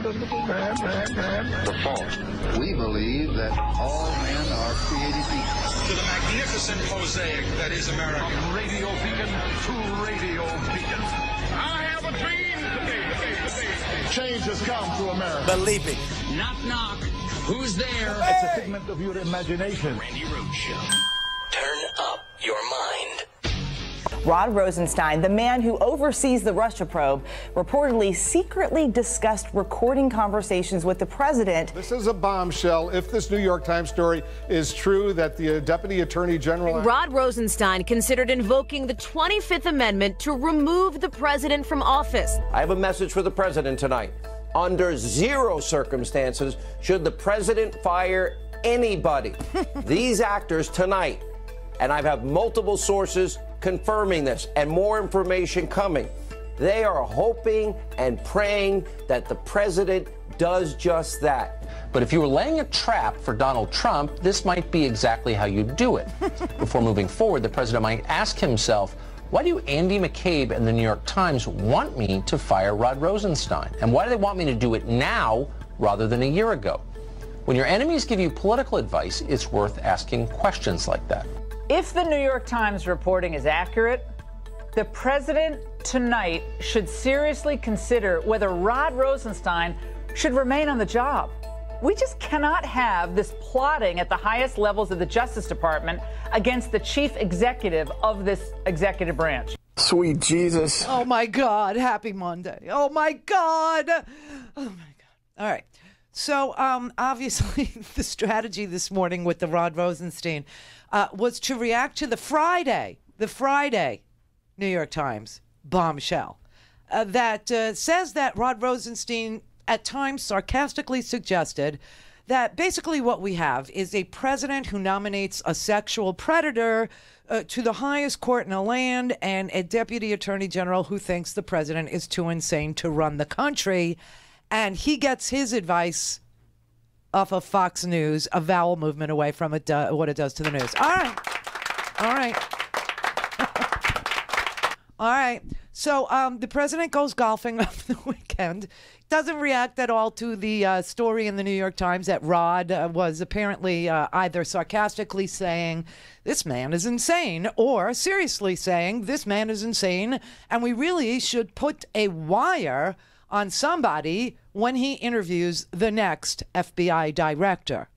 The fault. We believe that all men are created equal. To the magnificent mosaic that is America. From radio beacon to radio beacon. I have a dream today. Change has come to America. Believe it. Knock, knock. Who's there? It's a figment of your imagination. Randi Rhodes Show. Turn up your mind. Rod Rosenstein, the man who oversees the Russia probe, reportedly secretly discussed recording conversations with the president. This is a bombshell. If this New York Times story is true, that the Deputy Attorney General... Rod Rosenstein considered invoking the 25th Amendment to remove the president from office. I have a message for the president tonight. Under zero circumstances should the president fire anybody. These actors tonight, and I have multiple sources confirming this and more information coming. They are hoping and praying that the president does just that. But if you were laying a trap for Donald Trump, this might be exactly how you do it. Before moving forward, the president might ask himself, why do Andy McCabe and the New York Times want me to fire Rod Rosenstein? And why do they want me to do it now rather than a year ago? When your enemies give you political advice, it's worth asking questions like that. If the New York Times reporting is accurate, the president tonight should seriously consider whether Rod Rosenstein should remain on the job. We just cannot have this plotting at the highest levels of the Justice Department against the chief executive of this executive branch. Sweet Jesus. Oh, my God. Happy Monday. Oh, my God. Oh, my God. All right. So, obviously, the strategy this morning with the Rod Rosenstein was to react to the Friday New York Times bombshell that says that Rod Rosenstein at times sarcastically suggested that basically what we have is a president who nominates a sexual predator to the highest court in the land and a deputy attorney general who thinks the president is too insane to run the country. And he gets his advice off of Fox News, a vowel movement away from it, what it does to the news. All right. All right. All right. So the president goes golfing over the weekend. Doesn't react at all to the story in the New York Times that Rod was apparently either sarcastically saying, this man is insane, or seriously saying, this man is insane, and we really should put a wire on somebody when he interviews the next FBI director.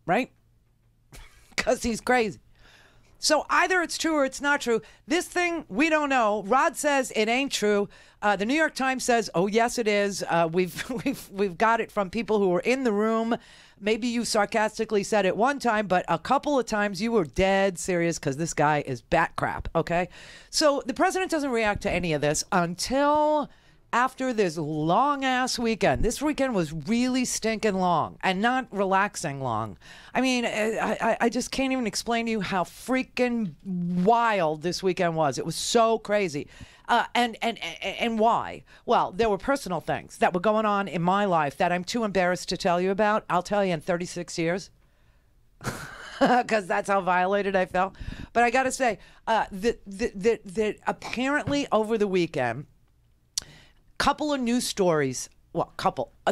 Right? Because he's crazy. So either it's true or it's not true. This thing, we don't know. Rod says it ain't true. The New York Times says, oh, yes, it is. We've got it from people who were in the room. Maybe you sarcastically said it one time, but a couple of times you were dead serious because this guy is bat crap, okay? So the president doesn't react to any of this until after this long-ass weekend. This weekend was really stinking long and not relaxing long. I mean, I just can't even explain to you how freaking wild this weekend was. It was so crazy. And why? Well, there were personal things that were going on in my life that I'm too embarrassed to tell you about. I'll tell you in 36 years. Because that's how violated I felt. But I got to say, that apparently over the weekend, a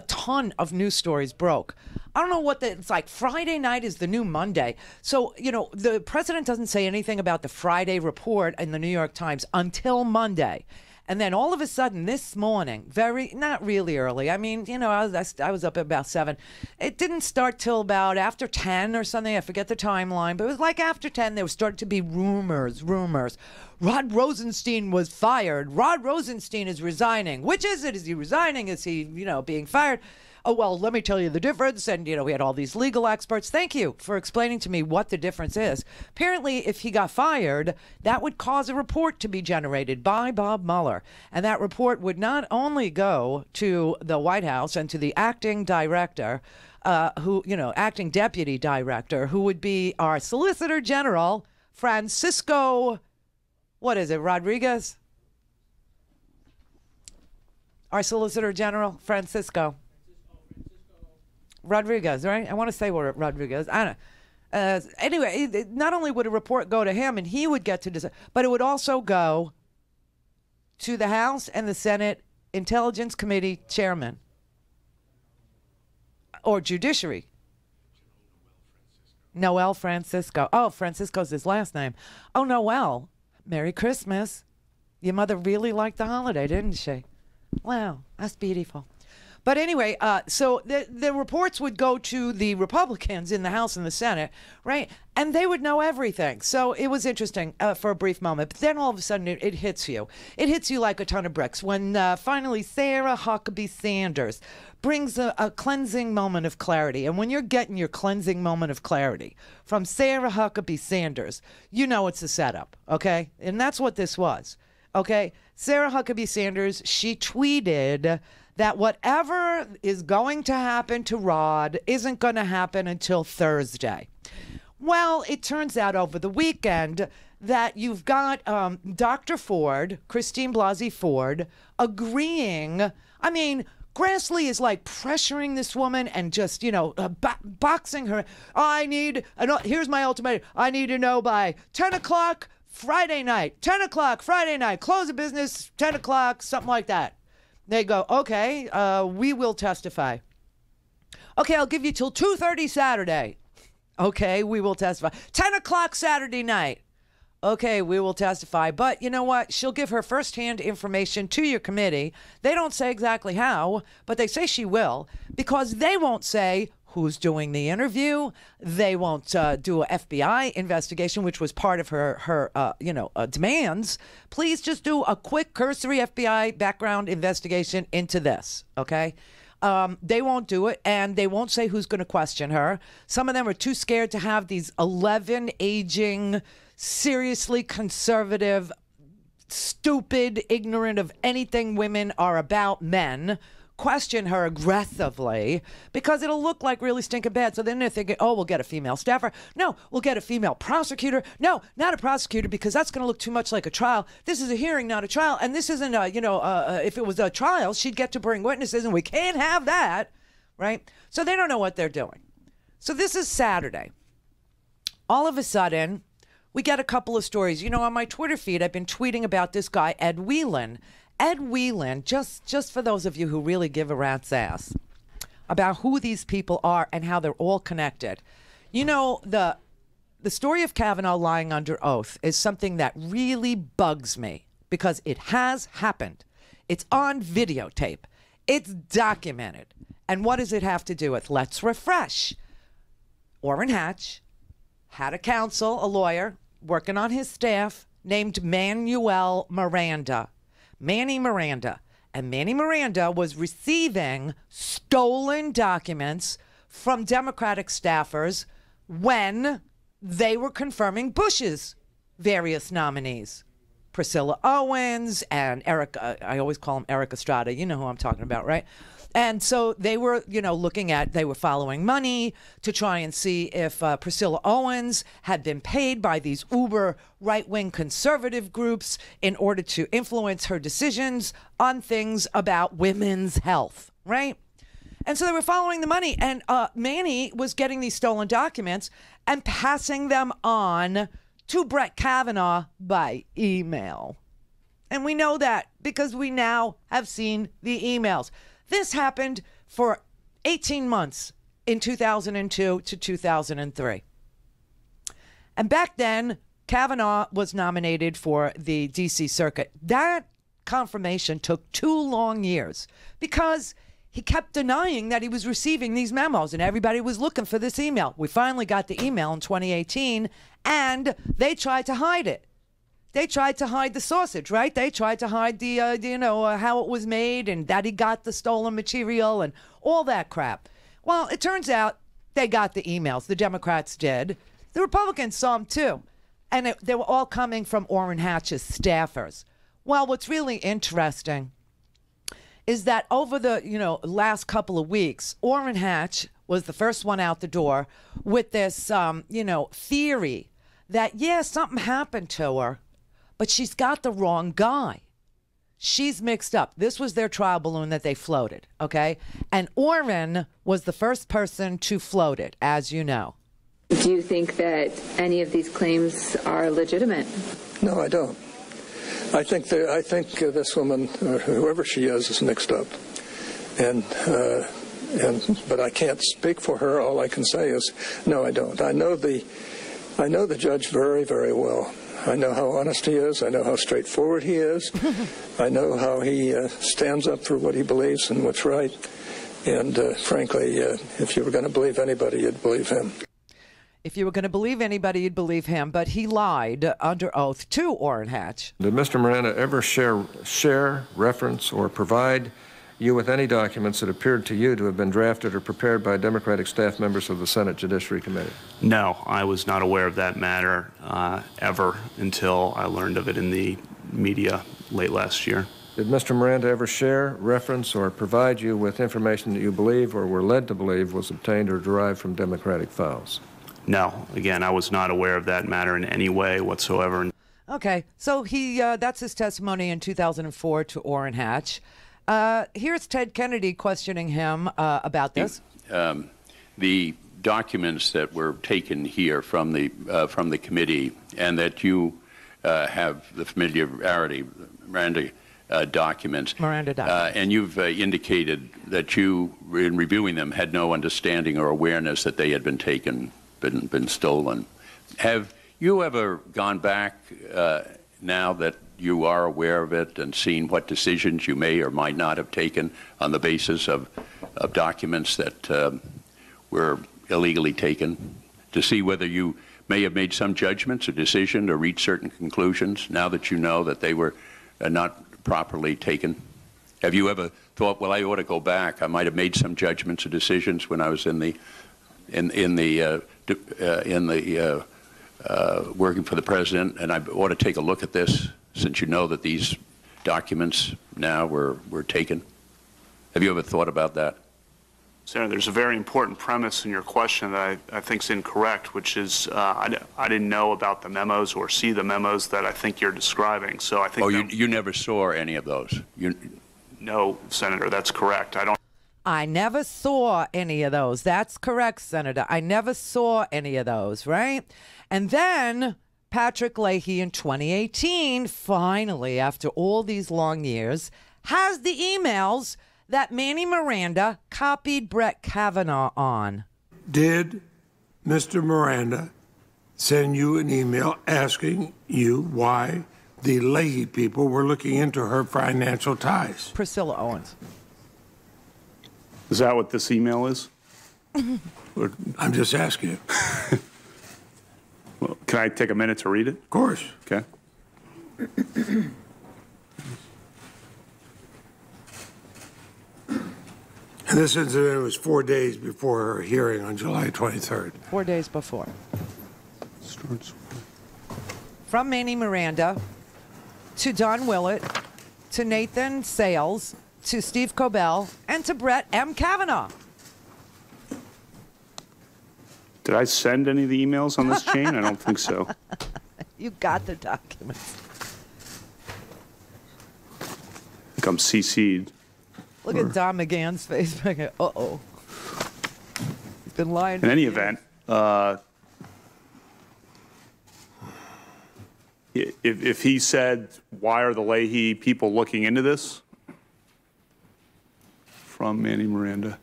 ton of news stories broke. I don't know what it's like. Friday night is the new Monday. So, the president doesn't say anything about the Friday report in the New York Times until Monday. And then all of a sudden this morning, not really early. I mean, I was up at about 7. It didn't start till about after 10 or something. I forget the timeline, but it was like after 10, there started to be rumors. Rod Rosenstein was fired. Rod Rosenstein is resigning. Which is it? Is he resigning? Is he, being fired? Oh, well, let me tell you the difference. And, we had all these legal experts. Thank you for explaining to me what the difference is. Apparently, if he got fired, that would cause a report to be generated by Bob Mueller. And that report would not only go to the White House and to the acting director, acting deputy director, who would be our Solicitor General, Francisco, Rodriguez? Our Solicitor General, Francisco Rodriguez, right? I want to say Rodriguez. I don't know. Anyway, not only would a report go to him and he would get to decide, but it would also go to the House and the Senate Intelligence Committee chairman or Judiciary? Noel Francisco. Oh, Francisco's his last name. Oh, Noel. Merry Christmas. Your mother really liked the holiday, didn't she? Wow, that's beautiful. But anyway, so the reports would go to the Republicans in the House and the Senate, right? And they would know everything. So it was interesting for a brief moment. But then all of a sudden it hits you. It hits you like a ton of bricks when finally Sarah Huckabee Sanders brings a cleansing moment of clarity. And when you're getting your cleansing moment of clarity from Sarah Huckabee Sanders, you know it's a setup, okay? And that's what this was, okay? Sarah Huckabee Sanders, she tweeted that whatever is going to happen to Rod isn't going to happen until Thursday. Well, it turns out over the weekend that you've got Dr. Ford, Christine Blasey Ford, agreeing. I mean, Grassley is like pressuring this woman and just, boxing her. Here's my ultimatum. I need to know by 10 o'clock Friday night. 10 o'clock Friday night. Close of business, 10 o'clock, something like that. They go, okay, we will testify. Okay, I'll give you till 2:30 Saturday. Okay, we will testify. 10 o'clock Saturday night. Okay, we will testify. But you know what? She'll give her firsthand information to your committee. They don't say exactly how, but they say she will, because they won't say who's doing the interview. They won't do a FBI investigation, which was part of her demands. Please just do a quick cursory FBI background investigation into this, okay? They won't do it, and they won't say who's going to question her. Some of them are too scared to have these 11 aging, seriously conservative, stupid, ignorant of anything women are about men question her aggressively, because it'll look like really stinking bad. So then they're thinking, oh, we'll get a female staffer. No, we'll get a female prosecutor. No, not a prosecutor, because that's going to look too much like a trial. This is a hearing, not a trial. And this isn't if it was a trial, she'd get to bring witnesses, and we can't have that, right? So they don't know what they're doing. So this is Saturday. All of a sudden, we get a couple of stories. On my Twitter feed, I've been tweeting about this guy, Ed Whelan. Ed Whelan, just for those of you who really give a rat's ass about who these people are and how they're all connected. The story of Kavanaugh lying under oath is something that really bugs me, because it has happened. It's on videotape. It's documented. And what does it have to do with? Let's refresh. Orrin Hatch had a counsel, a lawyer, working on his staff named Manuel Miranda. Manny Miranda. And Manny Miranda was receiving stolen documents from Democratic staffers when they were confirming Bush's various nominees. Priscilla Owens and Erica, I always call him Eric Estrada. You know who I'm talking about, right? And so they were, they were following money to try and see if Priscilla Owens had been paid by these uber right-wing conservative groups in order to influence her decisions on things about women's health, right? And so they were following the money, and Manny was getting these stolen documents and passing them on to Brett Kavanaugh by email. And we know that because we now have seen the emails. This happened for 18 months in 2002 to 2003. And back then, Kavanaugh was nominated for the D.C. Circuit. That confirmation took 2 long years because he kept denying that he was receiving these memos, and everybody was looking for this email. We finally got the email in 2018, and they tried to hide it. They tried to hide the sausage, right? They tried to hide the, how it was made and that he got the stolen material and all that crap. Well, it turns out they got the emails. The Democrats did. The Republicans saw them too. And they were all coming from Orrin Hatch's staffers. Well, what's really interesting is that over the, last couple of weeks, Orrin Hatch was the first one out the door with this, theory that, something happened to her, but she's got the wrong guy. She's mixed up. This was their trial balloon that they floated, okay? And Orrin was the first person to float it, as you know. Do you think that any of these claims are legitimate? No, I don't. I think this woman, or whoever she is mixed up, but I can't speak for her. All I can say is, no, I don't. I know the judge very, very well. I know how honest he is. I know how straightforward he is. I know how he stands up for what he believes and what's right. And frankly, if you were going to believe anybody, you'd believe him. If you were going to believe anybody, you'd believe him. But he lied under oath to Orrin Hatch. Did Mr. Miranda ever share, reference, or provide you with any documents that appeared to you to have been drafted or prepared by Democratic staff members of the Senate Judiciary Committee? No, I was not aware of that matter ever until I learned of it in the media late last year. Did Mr. Miranda ever share, reference, or provide you with information that you believe or were led to believe was obtained or derived from Democratic files? No. Again, I was not aware of that matter in any way whatsoever. Okay, so that's his testimony in 2004 to Orrin Hatch. Here's Ted Kennedy questioning him about this. The documents that were taken here from the committee, and that you have the familiarity, Miranda documents. And you've indicated that you, in reviewing them, had no understanding or awareness that they had been taken, been stolen. Have you ever gone back now that you are aware of it and seen what decisions you may or might not have taken on the basis of documents that were illegally taken, to see whether you may have made some judgments or decision or reached certain conclusions now that you know that they were not properly taken? Have you ever thought, well, I ought to go back. I might have made some judgments or decisions when I was working for the president, and I ought to take a look at this since you know that these documents now were taken? Have you ever thought about that? Senator, there's a very important premise in your question that I think is incorrect, which is I didn't know about the memos or see the memos that I think you're describing. So I think. Oh, you never saw any of those? No, Senator, that's correct. I never saw any of those. That's correct, Senator. I never saw any of those, right? And then Patrick Leahy in 2018, finally, after all these long years, has the emails that Manny Miranda copied Brett Kavanaugh on. Did Mr. Miranda send you an email asking you why the Leahy people were looking into her financial ties? Priscilla Owens. Is that what this email is? I'm just asking you. Well, can I take a minute to read it? Of course. Okay. And this incident was 4 days before her hearing on July 23rd. 4 days before. From Manny Miranda to Don Willett to Nathan Sales to Steve Cobell and to Brett M. Kavanaugh. Did I send any of the emails on this chain? I don't think so. You got the documents. I think I'm CC'd. Look at Don McGann's face. Uh-oh. He's been lying. In any event, if he said, why are the Leahy people looking into this? From Manny Miranda.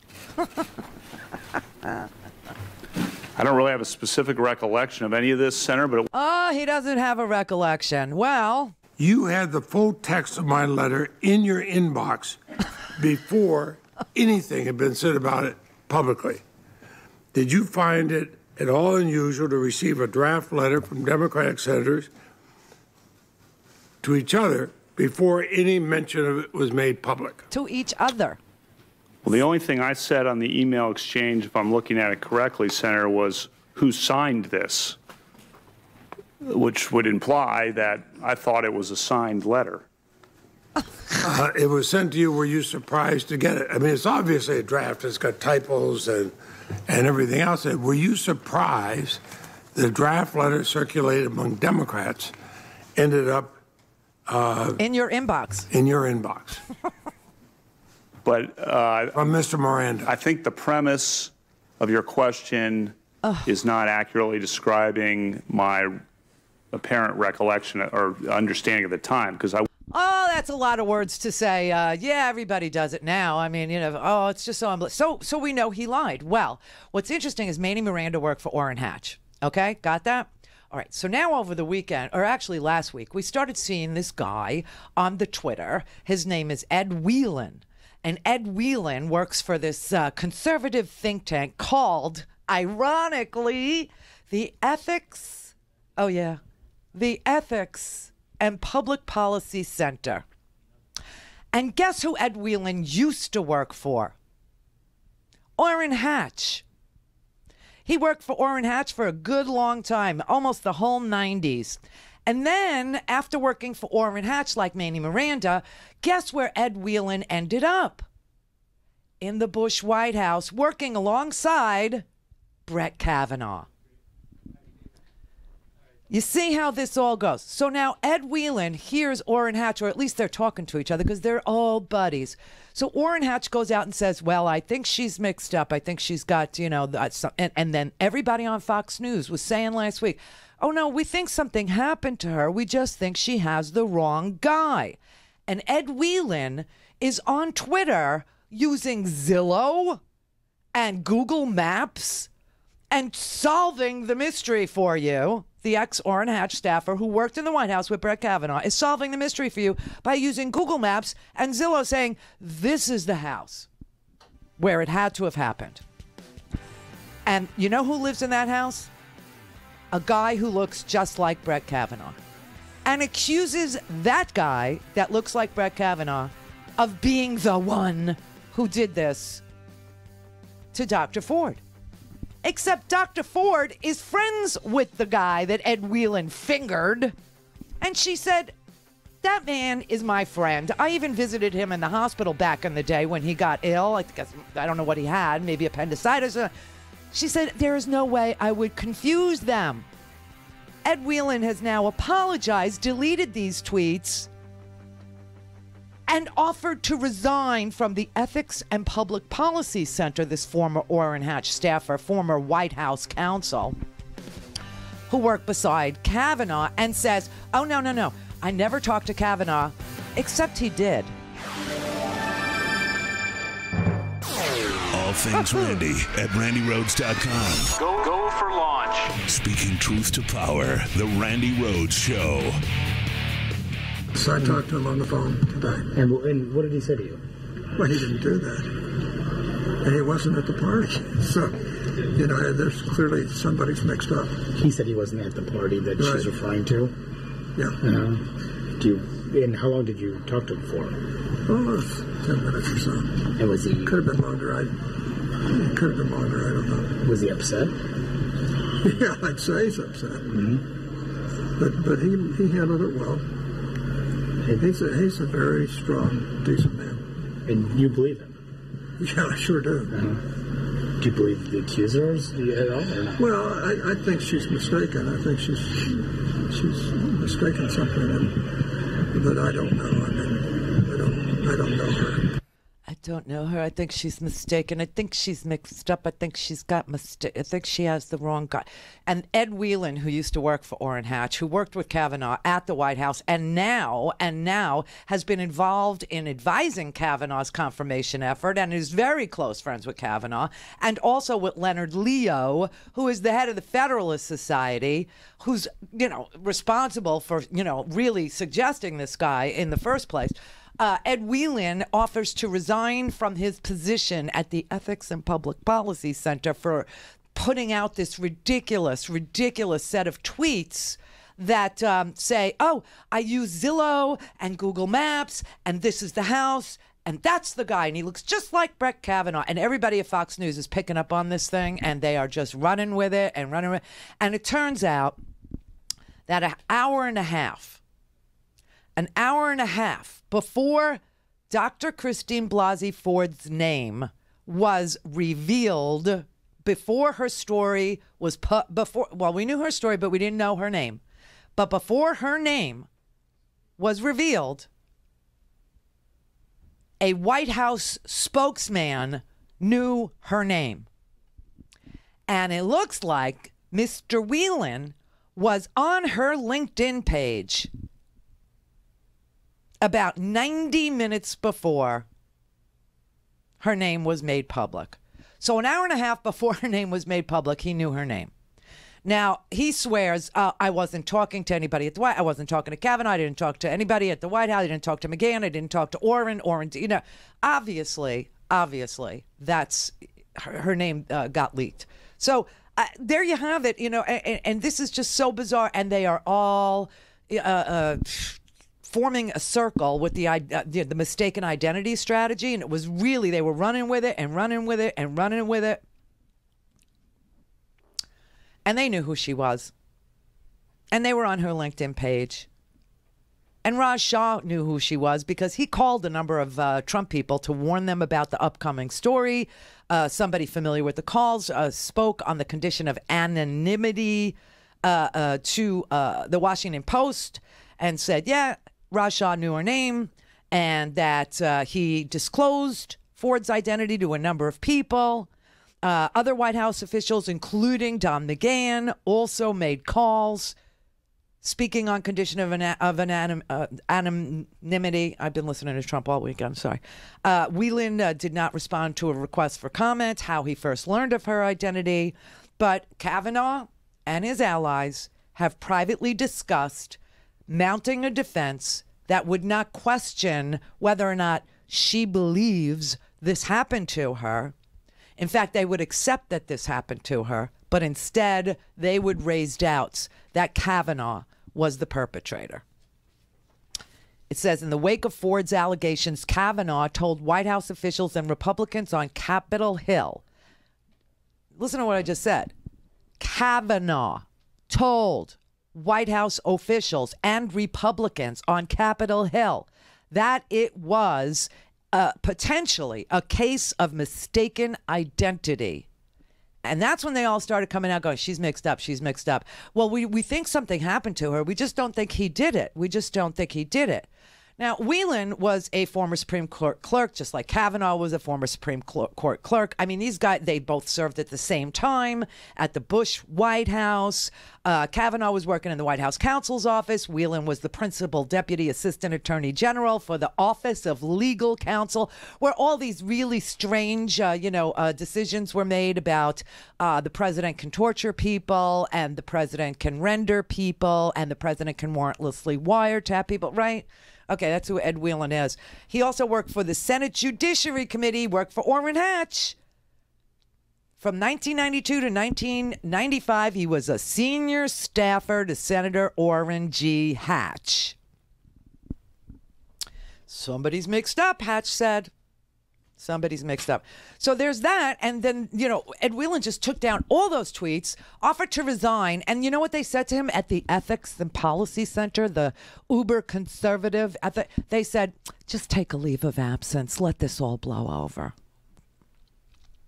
I don't really have a specific recollection of any of this, Senator, but... Oh, he doesn't have a recollection. Well... You had the full text of my letter in your inbox before anything had been said about it publicly. Did you find it at all unusual to receive a draft letter from Democratic senators to each other before any mention of it was made public? To each other. Well, the only thing I said on the email exchange, if I'm looking at it correctly, Senator, was who signed this, which would imply that I thought it was a signed letter. It was sent to you. Were you surprised to get it? I mean, it's obviously a draft. It's got typos and everything else. Were you surprised the draft letter circulated among Democrats ended up in your inbox? In your inbox. But from Mr. Miranda. I think the premise of your question is not accurately describing my apparent recollection or understanding at the time, because I. Oh, that's a lot of words to say. Yeah, everybody does it now. I mean, oh, it's just so we know he lied. Well, what's interesting is Manny Miranda worked for Orrin Hatch. Okay, got that? All right, so now over the weekend, or actually last week, we started seeing this guy on the Twitter. His name is Ed Whelan. And Ed Whelan works for this conservative think tank called, ironically, the Ethics and Public Policy Center. And guess who Ed Whelan used to work for? Orrin Hatch. He worked for Orrin Hatch for a good long time, almost the whole 90s. And then, after working for Orrin Hatch, like Manny Miranda, guess where Ed Whelan ended up? In the Bush White House, working alongside Brett Kavanaugh. You see how this all goes. So now Ed Whelan hears Orrin Hatch, or at least they're talking to each other because they're all buddies. So Orrin Hatch goes out and says, well, I think she's mixed up. I think she's got, and then everybody on Fox News was saying last week, oh, no, we think something happened to her. We just think she has the wrong guy. And Ed Whelan is on Twitter using Zillow and Google Maps and solving the mystery for you. The ex-Orrin Hatch staffer who worked in the White House with Brett Kavanaugh is solving the mystery for you by using Google Maps and Zillow, saying, this is the house where it had to have happened. And you know who lives in that house? A guy who looks just like Brett Kavanaugh, and accuses that guy that looks like Brett Kavanaugh of being the one who did this to Dr. Ford. Except Dr. Ford is friends with the guy that Ed Whelan fingered. And she said, that man is my friend. I even visited him in the hospital back in the day when he got ill. I don't know what he had, maybe appendicitis. She said, there is no way I would confuse them. Ed Whelan has now apologized, deleted these tweets, and offered to resign from the Ethics and Public Policy Center, this former Orrin Hatch staffer, former White House counsel, who worked beside Kavanaugh, and says, oh, no, I never talked to Kavanaugh, except he did. All things Randi at RandiRhodes.com. Go for launch. Speaking truth to power, the Randi Rhodes Show. So I talked to him on the phone today. And what did he say to you? Well, he didn't do that. And he wasn't at the party. So, there's clearly somebody's mixed up. He said he wasn't at the party that she's referring to? Yeah. And how long did you talk to him for? Oh, it was 10 minutes or so. And was he... Could have been longer. I don't know. Was he upset? Yeah, I'd say he's upset. Mm-hmm. But he handled it well. He's a very strong, decent man. And you believe him? Yeah, I sure do. Do you believe the accusers at all? Or not? Well, I think she's mistaken. I think she's mistaken something, but I don't know. I mean, I don't know her. I don't know her. I think she's mistaken. I think she's mixed up. I think she's got I think she has the wrong guy. And Ed Whelan, who used to work for Orrin Hatch, who worked with Kavanaugh at the White House, and now has been involved in advising Kavanaugh's confirmation effort, and is very close friends with Kavanaugh, and also with Leonard Leo, who is the head of the Federalist Society, who's responsible for really suggesting this guy in the first place. Ed Whelan offers to resign from his position at the Ethics and Public Policy Center for putting out this ridiculous set of tweets that say, oh, I use Zillow and Google Maps, and this is the house, and that's the guy, and he looks just like Brett Kavanaugh. And everybody at Fox News is picking up on this thing, and they are just running with it. And it turns out that an hour and a half before Dr. Christine Blasey Ford's name was revealed, before her story was we knew her story, but we didn't know her name. But before her name was revealed, a White House spokesman knew her name. And it looks like Mr. Whelan was on her LinkedIn page about 90 minutes before her name was made public. So an hour and a half before her name was made public, he knew her name. Now, he swears, I wasn't talking to anybody at the White House. I wasn't talking to Kavanaugh. I didn't talk to anybody at the White House. I didn't talk to McGahn. I didn't talk to Orrin, you know, obviously, that's her name got leaked. So there you have it, you know, and this is just so bizarre. And they are all forming a circle with the mistaken identity strategy. And it was really, they were running with it and running with it and running with it. And they knew who she was. And they were on her LinkedIn page. And Raj Shah knew who she was because he called a number of Trump people to warn them about the upcoming story. Somebody familiar with the calls spoke on the condition of anonymity to the Washington Post and said, yeah, Raj Shah knew her name and that he disclosed Ford's identity to a number of people. Other White House officials, including Don McGahn, also made calls speaking on condition of anonymity. I've been listening to Trump all week. I'm sorry. Whelan did not respond to a request for comment, how he first learned of her identity. But Kavanaugh and his allies have privately discussed mounting a defense that would not question whether or not she believes this happened to her. In fact, they would accept that this happened to her, but instead they would raise doubts that Kavanaugh was the perpetrator. It says, in the wake of Ford's allegations, Kavanaugh told White House officials and Republicans on Capitol Hill. Listen to what I just said. Kavanaugh told White House officials and Republicans on Capitol Hill that it was potentially a case of mistaken identity. And that's when they all started coming out going, she's mixed up, she's mixed up. Well, we think something happened to her. We just don't think he did it. We just don't think he did it. Now, Whelan was a former Supreme Court clerk, just like Kavanaugh was a former Supreme Court clerk. I mean, these guys, they both served at the same time at the Bush White House. Kavanaugh was working in the White House counsel's office. Whelan was the principal deputy assistant attorney general for the Office of Legal Counsel, where all these really strange, decisions were made about the president can torture people and the president can render people and the president can warrantlessly wiretap people, right? Okay, that's who Ed Whelan is. He also worked for the Senate Judiciary Committee, worked for Orrin Hatch. From 1992 to 1995, he was a senior staffer to Senator Orrin G. Hatch. Somebody's mixed up, Hatch said. Somebody's mixed up. So there's that. And then, Ed Whelan just took down all those tweets, offered to resign. And you know what they said to him at the Ethics and Policy Center, the uber conservative? They said, just take a leave of absence. Let this all blow over.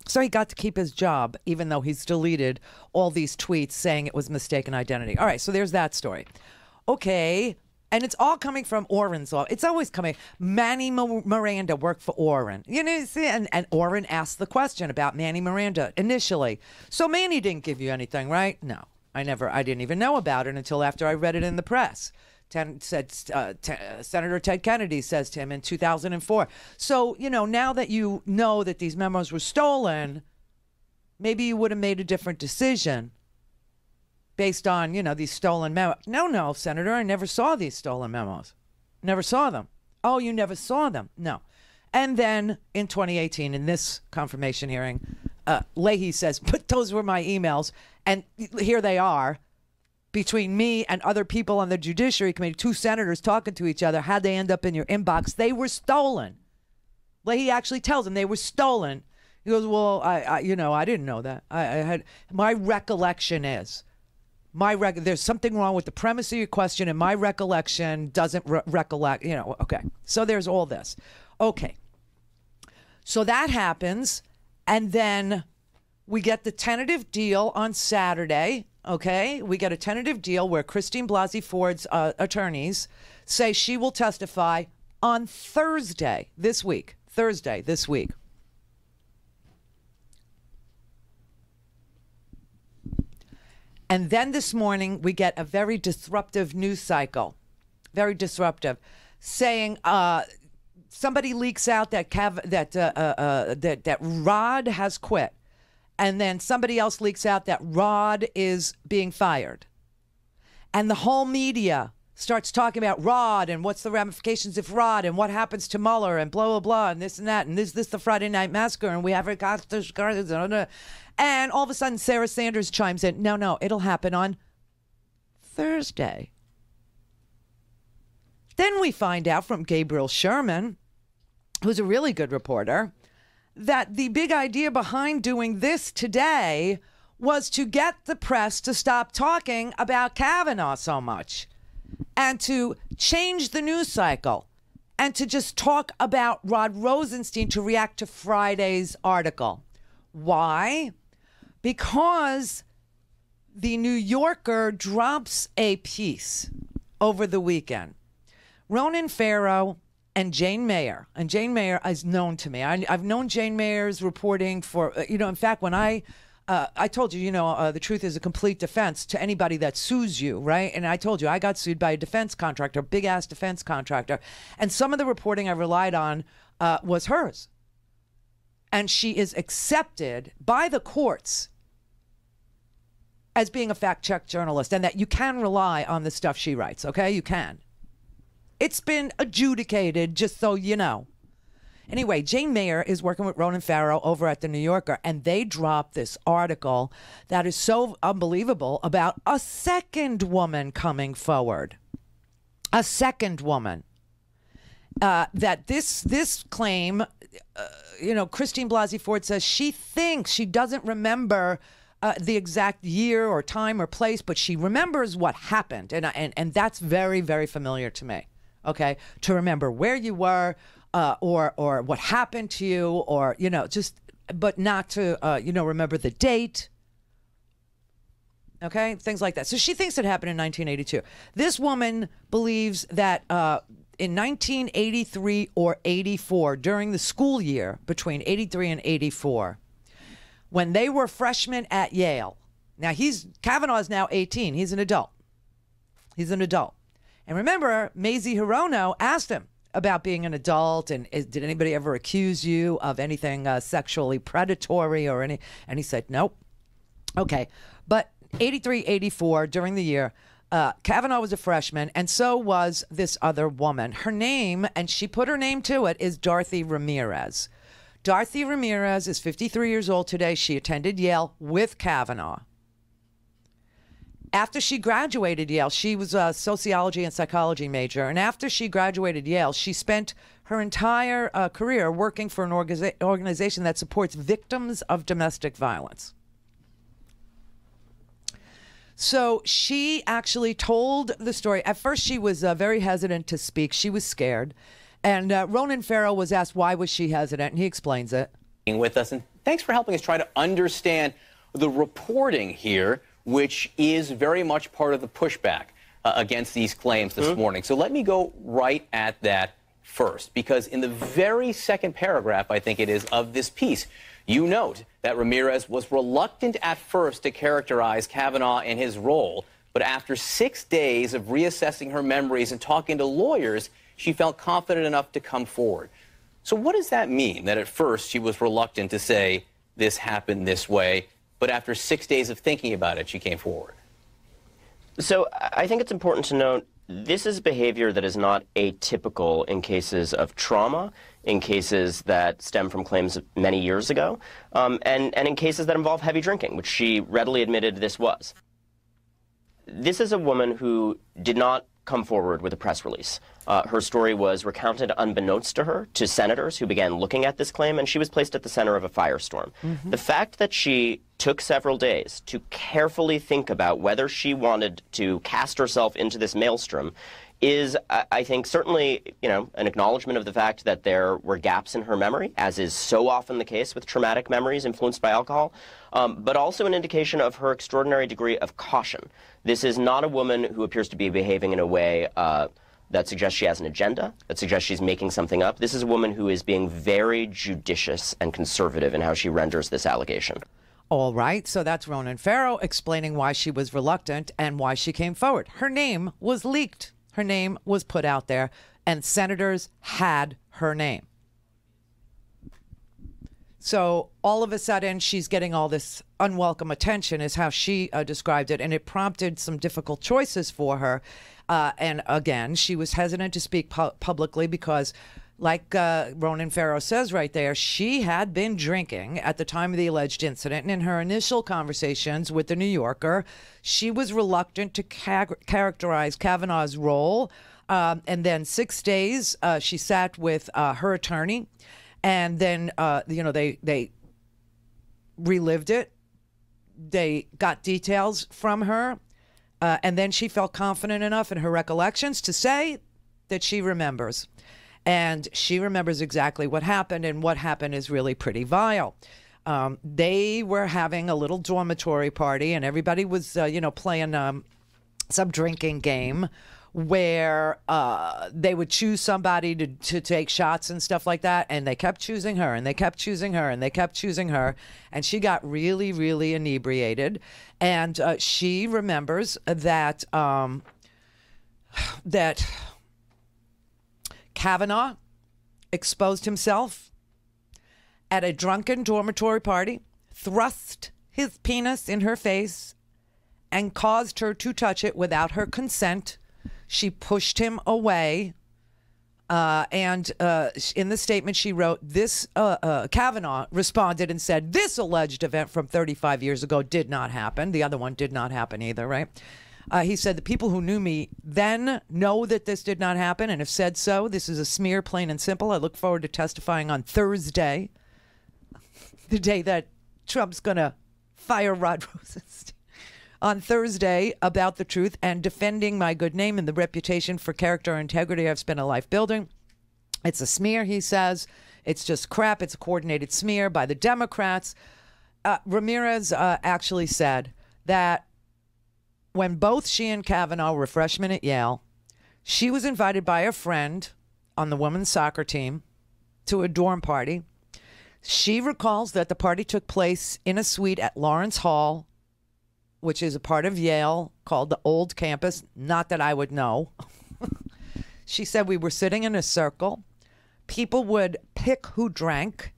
So he got to keep his job, even though he's deleted all these tweets saying it was mistaken identity. All right, so there's that story. Okay. And it's all coming from Orrin's law. It's always coming. Manny Miranda worked for Orrin. And Orrin asked the question about Manny Miranda initially. So Manny didn't give you anything, right? No, I didn't even know about it until after I read it in the press. Senator Ted Kennedy says to him in 2004. So, now that you know that these memos were stolen, maybe you would have made a different decision. Based on, these stolen memos. No, Senator, I never saw these stolen memos. Never saw them. Oh, you never saw them? No. And then in 2018, in this confirmation hearing, Leahy says, but those were my emails. And here they are between me and other people on the Judiciary Committee, two senators talking to each other. How'd they end up in your inbox? They were stolen. Leahy actually tells him they were stolen. He goes, well, I didn't know that. I had my recollection is. There's something wrong with the premise of your question, and my recollection doesn't recollect, okay. So there's all this. Okay. So that happens, and then we get the tentative deal on Saturday, okay? We get a tentative deal where Christine Blasey Ford's attorneys say she will testify on Thursday this week. And then this morning, we get a very disruptive news cycle, very disruptive, saying somebody leaks out that that Rod has quit. And then somebody else leaks out that Rod is being fired. And the whole media starts talking about Rod and what's the ramifications of Rod and what happens to Mueller and blah, blah, blah, and this and that. And is this the Friday Night Massacre? And we haven't got this. And all of a sudden, Sarah Sanders chimes in. No, it'll happen on Thursday. Then we find out from Gabriel Sherman, who's a really good reporter, that the big idea behind doing this today was to get the press to stop talking about Kavanaugh so much and to change the news cycle and to just talk about Rod Rosenstein to react to Friday's article. Why? Because the New Yorker drops a piece over the weekend. Ronan Farrow and Jane Mayer. And Jane Mayer is known to me. I've known Jane Mayer's reporting for, in fact, when I told you, the truth is a complete defense to anybody that sues you, right? And I told you I got sued by a defense contractor, big-ass defense contractor. And some of the reporting I relied on was hers. And she is accepted by the courts as being a fact-check journalist and that you can rely on the stuff she writes, okay? You can. It's been adjudicated, just so you know. Anyway, Jane Mayer is working with Ronan Farrow over at The New Yorker, and they dropped this article that is so unbelievable about a second woman coming forward. A second woman. That this claim, Christine Blasey Ford says she thinks, she doesn't remember the exact year or time or place, but she remembers what happened. And that's very, very familiar to me. Okay, to remember where you were, or what happened to you, or but not to remember the date. Okay, things like that. So she thinks it happened in 1982. This woman believes that in 1983 or 84, during the school year between 83 and 84, when they were freshmen at Yale. Now Kavanaugh is now 18. He's an adult. And remember, Mazie Hirono asked him about being an adult and did anybody ever accuse you of anything sexually predatory or any? And he said, nope. Okay. But 83, 84, during the year, Kavanaugh was a freshman, and so was this other woman. Her name, and she put her name to it, is Dorothy Ramirez. Dorothy Ramirez is 53 years old today. She attended Yale with Kavanaugh. After she graduated Yale, she was a sociology and psychology major. And after she graduated Yale, she spent her entire career working for an organization that supports victims of domestic violence. So she actually told the story. At first, she was very hesitant to speak. She was scared. And Ronan Farrow was asked why was she hesitant, and he explains it. With us, and thanks for helping us try to understand the reporting here, which is very much part of the pushback against these claims this morning. So let me go right at that first, because in the very second paragraph, I think it is, of this piece, you note that Ramirez was reluctant at first to characterize Kavanaugh and his role, but after 6 days of reassessing her memories and talking to lawyers, she felt confident enough to come forward. So what does that mean, that at first she was reluctant to say this happened this way, but after 6 days of thinking about it, she came forward? So I think it's important to note this is behavior that is not atypical in cases of trauma, in cases that stem from claims many years ago, and in cases that involve heavy drinking, which she readily admitted this was. This is a woman who did not come forward with a press release. Her story was recounted unbeknownst to her, to senators who began looking at this claim, and she was placed at the center of a firestorm. The fact that she took several days to carefully think about whether she wanted to cast herself into this maelstrom is, I think, certainly, an acknowledgement of the fact that there were gaps in her memory, as is so often the case with traumatic memories influenced by alcohol, but also an indication of her extraordinary degree of caution. This is not a woman who appears to be behaving in a way that suggests she has an agenda, that suggests she's making something up. This is a woman who is being very judicious and conservative in how she renders this allegation. All right, so that's Ronan Farrow explaining why she was reluctant and why she came forward. Her name was leaked. Her name was put out there, and senators had her name. So all of a sudden, she's getting all this unwelcome attention, is how she described it, and it prompted some difficult choices for her. And again, she was hesitant to speak publicly because, like Ronan Farrow says right there, she had been drinking at the time of the alleged incident. And in her initial conversations with the New Yorker, she was reluctant to characterize Kavanaugh's role. And then 6 days, she sat with her attorney. And then, they relived it. They got details from her. And then she felt confident enough in her recollections to say that she remembers. And she remembers exactly what happened, and what happened is really pretty vile. They were having a little dormitory party, and everybody was, playing some drinking game where they would choose somebody to take shots and stuff like that, and they kept choosing her, and they kept choosing her, and they kept choosing her, and she got really, really inebriated. And she remembers that that Kavanaugh exposed himself at a drunken dormitory party, thrust his penis in her face, and caused her to touch it without her consent. She pushed him away. And in the statement she wrote, this Kavanaugh responded and said, this alleged event from 35 years ago did not happen. The other one did not happen either, right? He said, the people who knew me then know that this did not happen and have said so. This is a smear, plain and simple. I look forward to testifying on Thursday, the day that Trump's going to fire Rod Rosenstein. On Thursday, about the truth and defending my good name and the reputation for character and integrity I've spent a life building. It's a smear, he says. It's just crap. It's a coordinated smear by the Democrats. Ramirez actually said that when both she and Kavanaugh were freshmen at Yale, she was invited by a friend on the women's soccer team to a dorm party. She recalls that the party took place in a suite at Lawrence Hall, which is a part of Yale called the Old Campus. Not that I would know. She said we were sitting in a circle. People would pick who drank.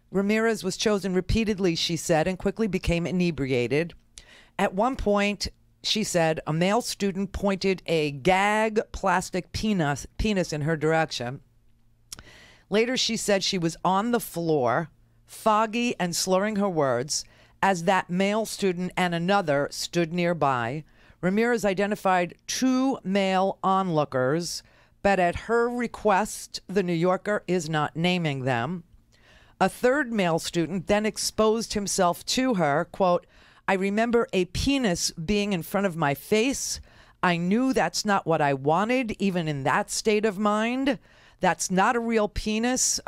Ramirez was chosen repeatedly, she said, and quickly became inebriated. At one point, she said, a male student pointed a gag plastic penis in her direction. Later, she said she was on the floor, foggy and slurring her words, as that male student and another stood nearby. Ramirez identified two male onlookers, but at her request, the New Yorker is not naming them. A third male student then exposed himself to her, quote, I remember a penis being in front of my face. I knew that's not what I wanted, even in that state of mind. That's not a real penis,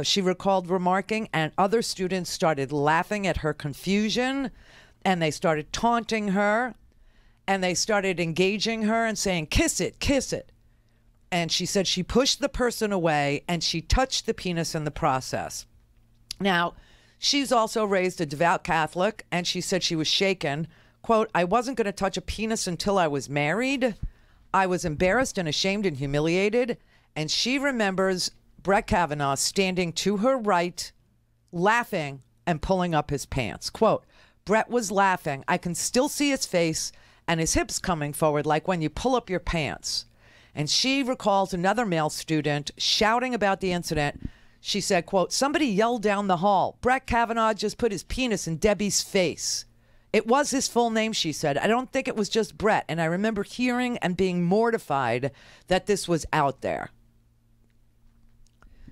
she recalled remarking, and other students started laughing at her confusion, and they started taunting her, and they started engaging her and saying, kiss it, kiss it. And she said she pushed the person away, and she touched the penis in the process. Now, she's also raised a devout Catholic, and she said she was shaken. Quote, I wasn't going to touch a penis until I was married. I was embarrassed and ashamed and humiliated. And she remembers Brett Kavanaugh standing to her right, laughing and pulling up his pants. Quote, Brett was laughing. I can still see his face and his hips coming forward like when you pull up your pants. And she recalls another male student shouting about the incident. She said, quote, somebody yelled down the hall, Brett Kavanaugh just put his penis in Debbie's face. It was his full name, she said. I don't think it was just Brett. And I remember hearing and being mortified that this was out there.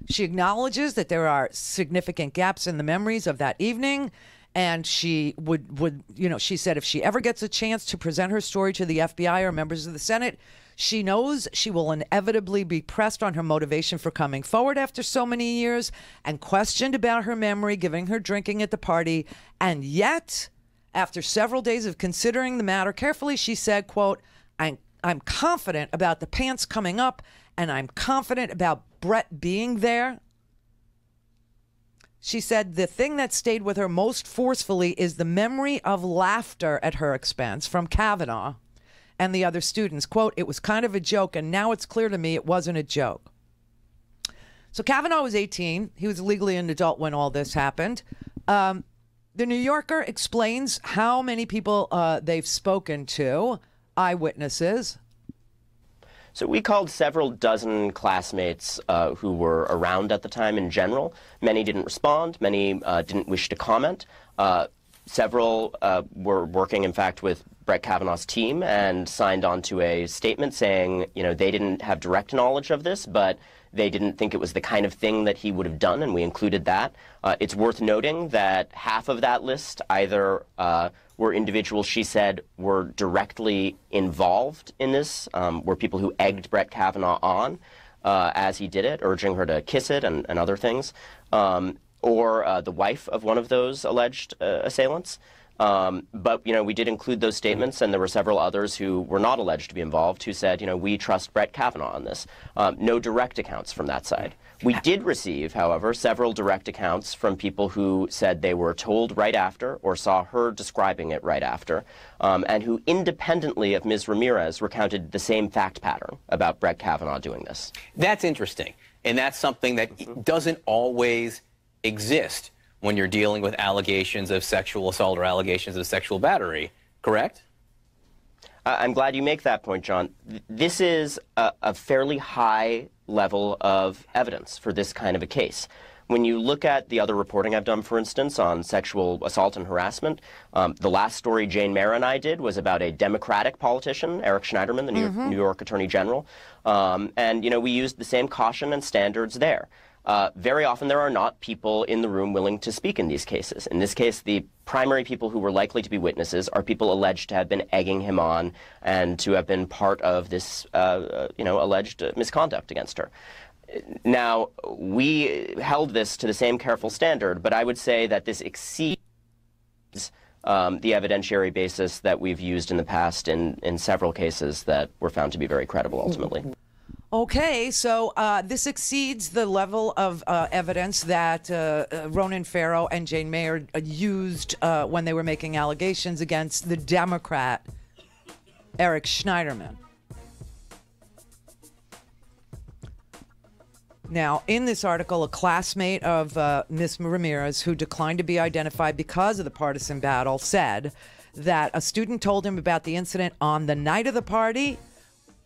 She acknowledges that there are significant gaps in the memories of that evening. And she would, she said if she ever gets a chance to present her story to the FBI or members of the Senate, she knows she will inevitably be pressed on her motivation for coming forward after so many years and questioned about her memory, giving her drinking at the party. And yet, after several days of considering the matter carefully, she said, quote, I'm confident about the pants coming up, and I'm confident about Brett being there. She said the thing that stayed with her most forcefully is the memory of laughter at her expense from Kavanaugh and the other students. Quote, it was kind of a joke, and now it's clear to me it wasn't a joke. So Kavanaugh was 18. He was legally an adult when all this happened. The New Yorker explains how many people they've spoken to, eyewitnesses. So we called several dozen classmates who were around at the time in general. Many didn't respond. Many didn't wish to comment. Several were working, in fact, with Brett Kavanaugh's team and signed on to a statement saying, you know, they didn't have direct knowledge of this, but they didn't think it was the kind of thing that he would have done, and we included that. It's worth noting that half of that list either were individuals she said were directly involved in this, were people who egged Brett Kavanaugh on as he did it, urging her to kiss it and other things, or the wife of one of those alleged assailants. But, you know, we did include those statements, and there were several others who were not alleged to be involved who said, you know, we trust Brett Kavanaugh on this. No direct accounts from that side. We did receive, however, several direct accounts from people who said they were told right after or saw her describing it right after, and who independently of Ms. Ramirez recounted the same fact pattern about Brett Kavanaugh doing this. That's interesting, and that's something that doesn't always exist when you're dealing with allegations of sexual assault or allegations of sexual battery, correct? I'm glad you make that point, John. This is a fairly high level of evidence for this kind of a case. When you look at the other reporting I've done, for instance, on sexual assault and harassment, the last story Jane Mayer and I did was about a Democratic politician, Eric Schneiderman, the New York Attorney General. And, you know, we used the same caution and standards there. Very often there are not people in the room willing to speak in these cases. In this case, the primary people who were likely to be witnesses are people alleged to have been egging him on and to have been part of this, you know, alleged misconduct against her. Now, we held this to the same careful standard, but I would say that this exceeds the evidentiary basis that we've used in the past in several cases that were found to be very credible ultimately. Okay, so this exceeds the level of evidence that Ronan Farrow and Jane Mayer used when they were making allegations against the Democrat Eric Schneiderman. Now, in this article, a classmate of Ms. Ramirez, who declined to be identified because of the partisan battle, said that a student told him about the incident on the night of the party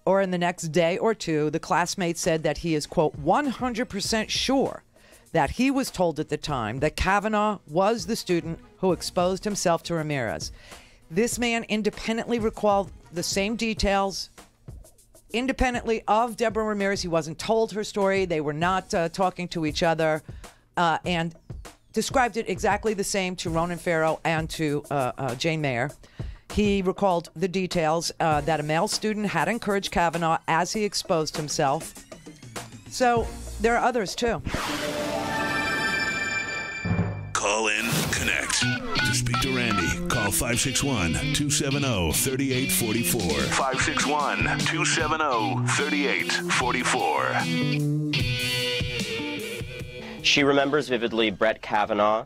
or in the next day or two. The classmate said that he is, quote, 100% sure that he was told at the time that Kavanaugh was the student who exposed himself to Ramirez. This man independently recalled the same details independently of Deborah Ramirez. He wasn't told her story. They were not talking to each other, and described it exactly the same to Ronan Farrow and to Jane Mayer. He recalled the details that a male student had encouraged Kavanaugh as he exposed himself. So there are others, too. Call in, connect. To speak to Randi, call 561-270-3844. 561-270-3844. She remembers vividly Brett Kavanaugh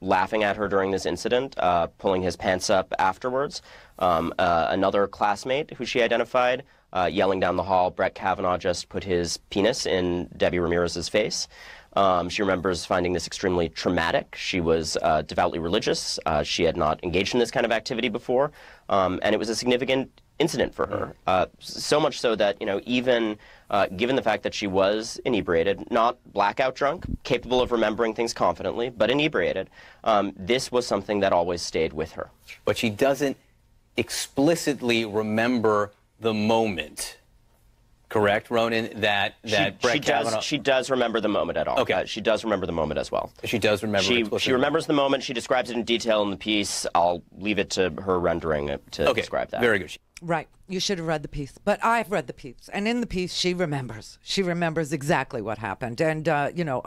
laughing at her during this incident, pulling his pants up afterwards. Another classmate who she identified yelling down the hall, Brett Kavanaugh just put his penis in Debbie Ramirez's face. She remembers finding this extremely traumatic. She was devoutly religious. She had not engaged in this kind of activity before, and it was a significant incident for her. So much so that, you know, even given the fact that she was inebriated, not blackout drunk, capable of remembering things confidently, but inebriated, this was something that always stayed with her. But she doesn't explicitly remember the moment. Correct, Ronan, that Brett Kavanaugh... She does remember the moment at all. Okay. She does remember the moment as well. She does remember She remembers the moment. She describes it in detail in the piece. I'll leave it to her rendering to describe that. Very good. Right. You should have read the piece. But I've read the piece. And in the piece, she remembers. She remembers exactly what happened. And, you know,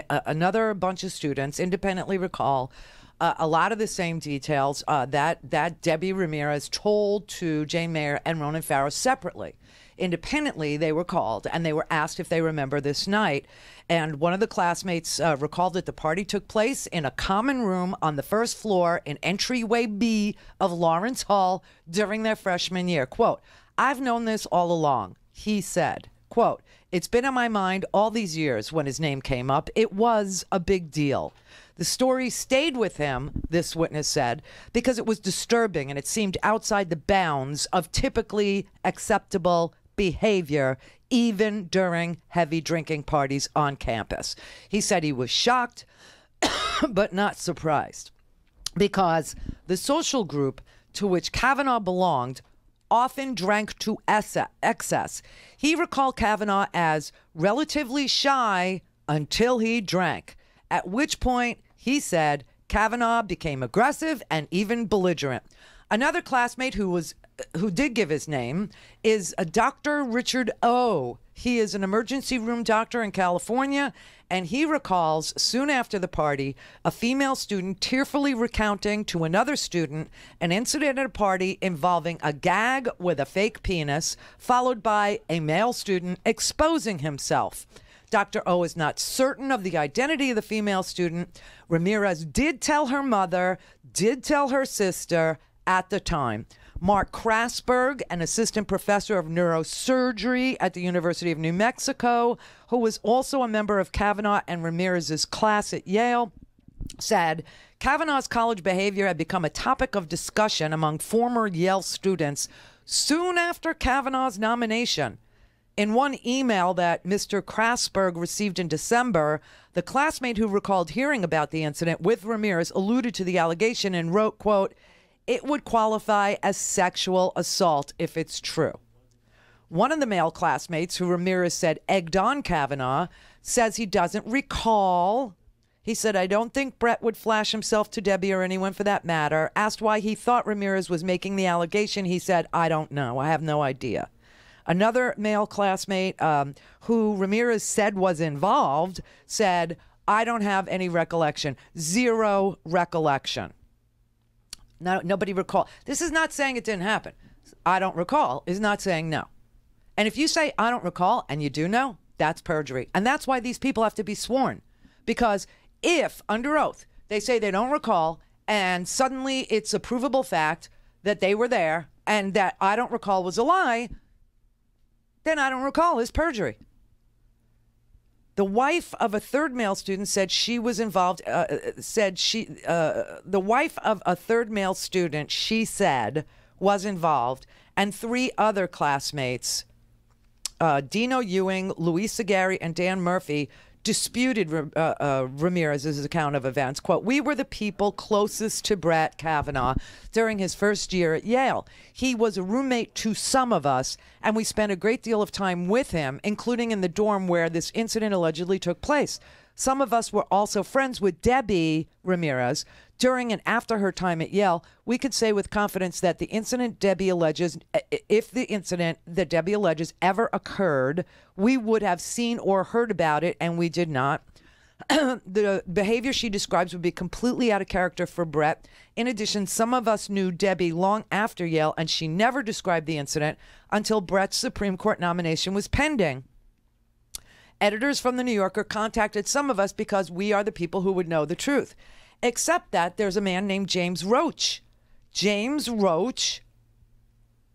another bunch of students independently recall a lot of the same details that Debbie Ramirez told to Jane Mayer and Ronan Farrow separately Independently, they were called and they were asked if they remember this night. And one of the classmates recalled that the party took place in a common room on the first floor in entryway B of Lawrence Hall during their freshman year. Quote, "I've known this all along," he said. Quote, "It's been on my mind all these years when his name came up. It was a big deal. The story stayed with him," this witness said, "because it was disturbing and it seemed outside the bounds of typically acceptable behavior, even during heavy drinking parties on campus." He said he was shocked, but not surprised, because the social group to which Kavanaugh belonged often drank to excess. He recalled Kavanaugh as relatively shy until he drank, at which point, he said, Kavanaugh became aggressive and even belligerent. Another classmate who did give his name is a Dr. Richard O. He is an emergency room doctor in California, and he recalls soon after the party a female student tearfully recounting to another student an incident at a party involving a gag with a fake penis, followed by a male student exposing himself. Dr. O is not certain of the identity of the female student. Ramirez did tell her mother, did tell her sister at the time. Mark Krasberg, an assistant professor of neurosurgery at the University of New Mexico, who was also a member of Kavanaugh and Ramirez's class at Yale, said Kavanaugh's college behavior had become a topic of discussion among former Yale students soon after Kavanaugh's nomination. In one email that Mr. Krasberg received in December, the classmate who recalled hearing about the incident with Ramirez alluded to the allegation and wrote, quote, "It would qualify as sexual assault if it's true." One of the male classmates who Ramirez said egged on Kavanaugh says he doesn't recall. He said, "I don't think Brett would flash himself to Debbie or anyone for that matter." Asked why he thought Ramirez was making the allegation, he said, "I don't know. I have no idea." Another male classmate who Ramirez said was involved said, "I don't have any recollection. Zero recollection." No, nobody recall. This is not saying it didn't happen. "I don't recall" is not saying no. And if you say, "I don't recall," and you do know, that's perjury. And that's why these people have to be sworn. Because if, under oath, they say they don't recall, and suddenly it's a provable fact that they were there and that "I don't recall" was a lie, then "I don't recall" is perjury. The wife of a third male student said she was involved, the wife of a third male student, she said, was involved, and three other classmates, Dino Ewing, Luisa Gary, and Dan Murphy, disputed Ramirez's account of events. Quote, "We were the people closest to Brett Kavanaugh during his first year at Yale. He was a roommate to some of us, and we spent a great deal of time with him, including in the dorm where this incident allegedly took place. Some of us were also friends with Debbie Ramirez. During and after her time at Yale, we could say with confidence that the incident Debbie alleges, if the incident that Debbie alleges ever occurred, we would have seen or heard about it, and we did not. The behavior she describes would be completely out of character for Brett. In addition, some of us knew Debbie long after Yale, and she never described the incident until Brett's Supreme Court nomination was pending. Editors from The New Yorker contacted some of us because we are the people who would know the truth. Except that there's a man named James Roach. James Roach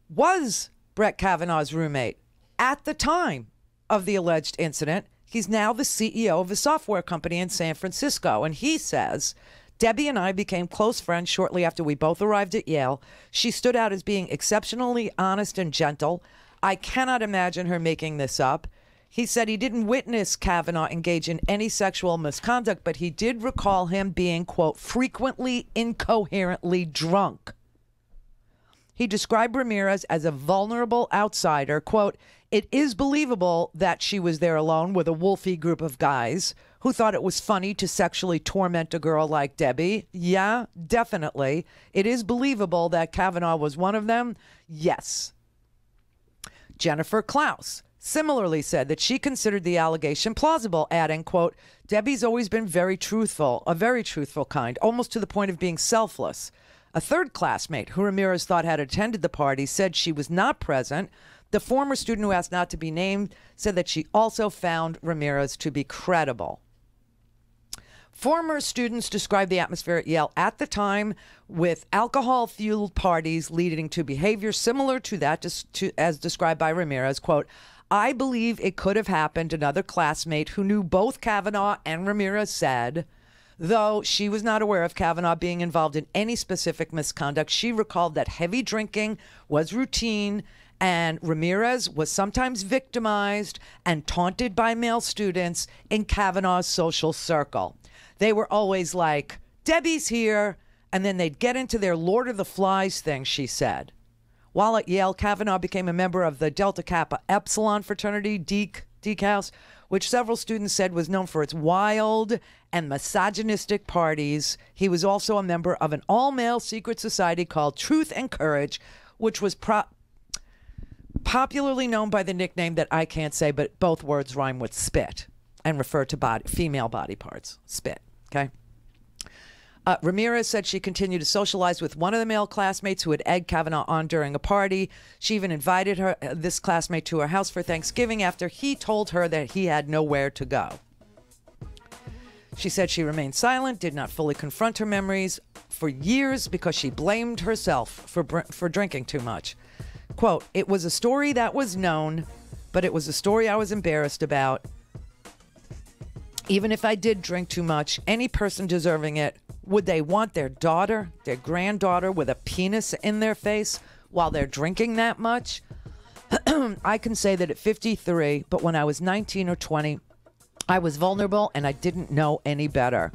was Brett Kavanaugh's roommate at the time of the alleged incident. He's now the CEO of a software company in San Francisco. And he says, "Debbie and I became close friends shortly after we both arrived at Yale. She stood out as being exceptionally honest and gentle. I cannot imagine her making this up." He said he didn't witness Kavanaugh engage in any sexual misconduct, but he did recall him being, quote, "frequently incoherently drunk." He described Ramirez as a vulnerable outsider. Quote, "It is believable that she was there alone with a wolfy group of guys who thought it was funny to sexually torment a girl like Debbie. Yeah, definitely. It is believable that Kavanaugh was one of them. Yes." Jennifer Klaus similarly said that she considered the allegation plausible, adding, quote, "Debbie's always been very truthful, a very truthful kind, almost to the point of being selfless." A third classmate who Ramirez thought had attended the party said she was not present, The former student who asked not to be named said that she also found Ramirez to be credible. Former students described the atmosphere at Yale at the time with alcohol-fueled parties leading to behavior similar to that as described by Ramirez. Quote, I believe it could have happened, another classmate who knew both Kavanaugh and Ramirez said. Though she was not aware of Kavanaugh being involved in any specific misconduct, she recalled that heavy drinking was routine and Ramirez was sometimes victimized and taunted by male students in Kavanaugh's social circle. They were always like, Debbie's here, and then they'd get into their Lord of the Flies thing, she said. While at Yale, Kavanaugh became a member of the Delta Kappa Epsilon fraternity, Deke House, which several students said was known for its wild and misogynistic parties. He was also a member of an all-male secret society called Truth and Courage, which was popularly known by the nickname that I can't say, but both words rhyme with spit and refer to female body parts. Spit, okay? Ramirez said she continued to socialize with one of the male classmates who had egged Kavanaugh on during a party. She even invited this classmate to her house for Thanksgiving after he told her that he had nowhere to go. She said she remained silent, did not fully confront her memories for years because she blamed herself for drinking too much. Quote, it was a story that was known, but it was a story I was embarrassed about. Even if I did drink too much, any person deserving it, would they want their daughter, their granddaughter with a penis in their face while they're drinking that much? I can say that at 53, but when I was 19 or 20, I was vulnerable and I didn't know any better.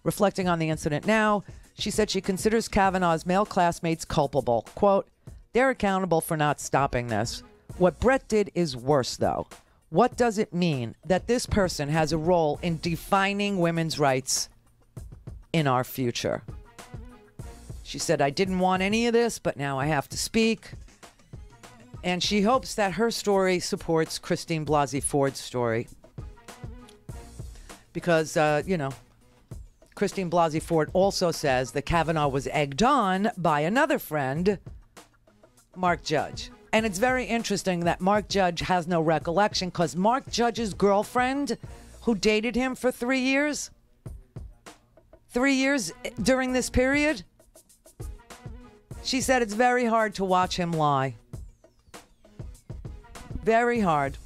Reflecting on the incident now, she said she considers Kavanaugh's male classmates culpable. Quote, they're accountable for not stopping this. What Brett did is worse, though. What does it mean that this person has a role in defining women's rights in our future? She said, I didn't want any of this, but now I have to speak. And she hopes that her story supports Christine Blasey Ford's story. Because, Christine Blasey Ford also says that Kavanaugh was egged on by another friend, Mark Judge. And it's very interesting that Mark Judge has no recollection because Mark Judge's girlfriend, who dated him for 3 years, 3 years during this period, she said it's very hard to watch him lie. Very hard.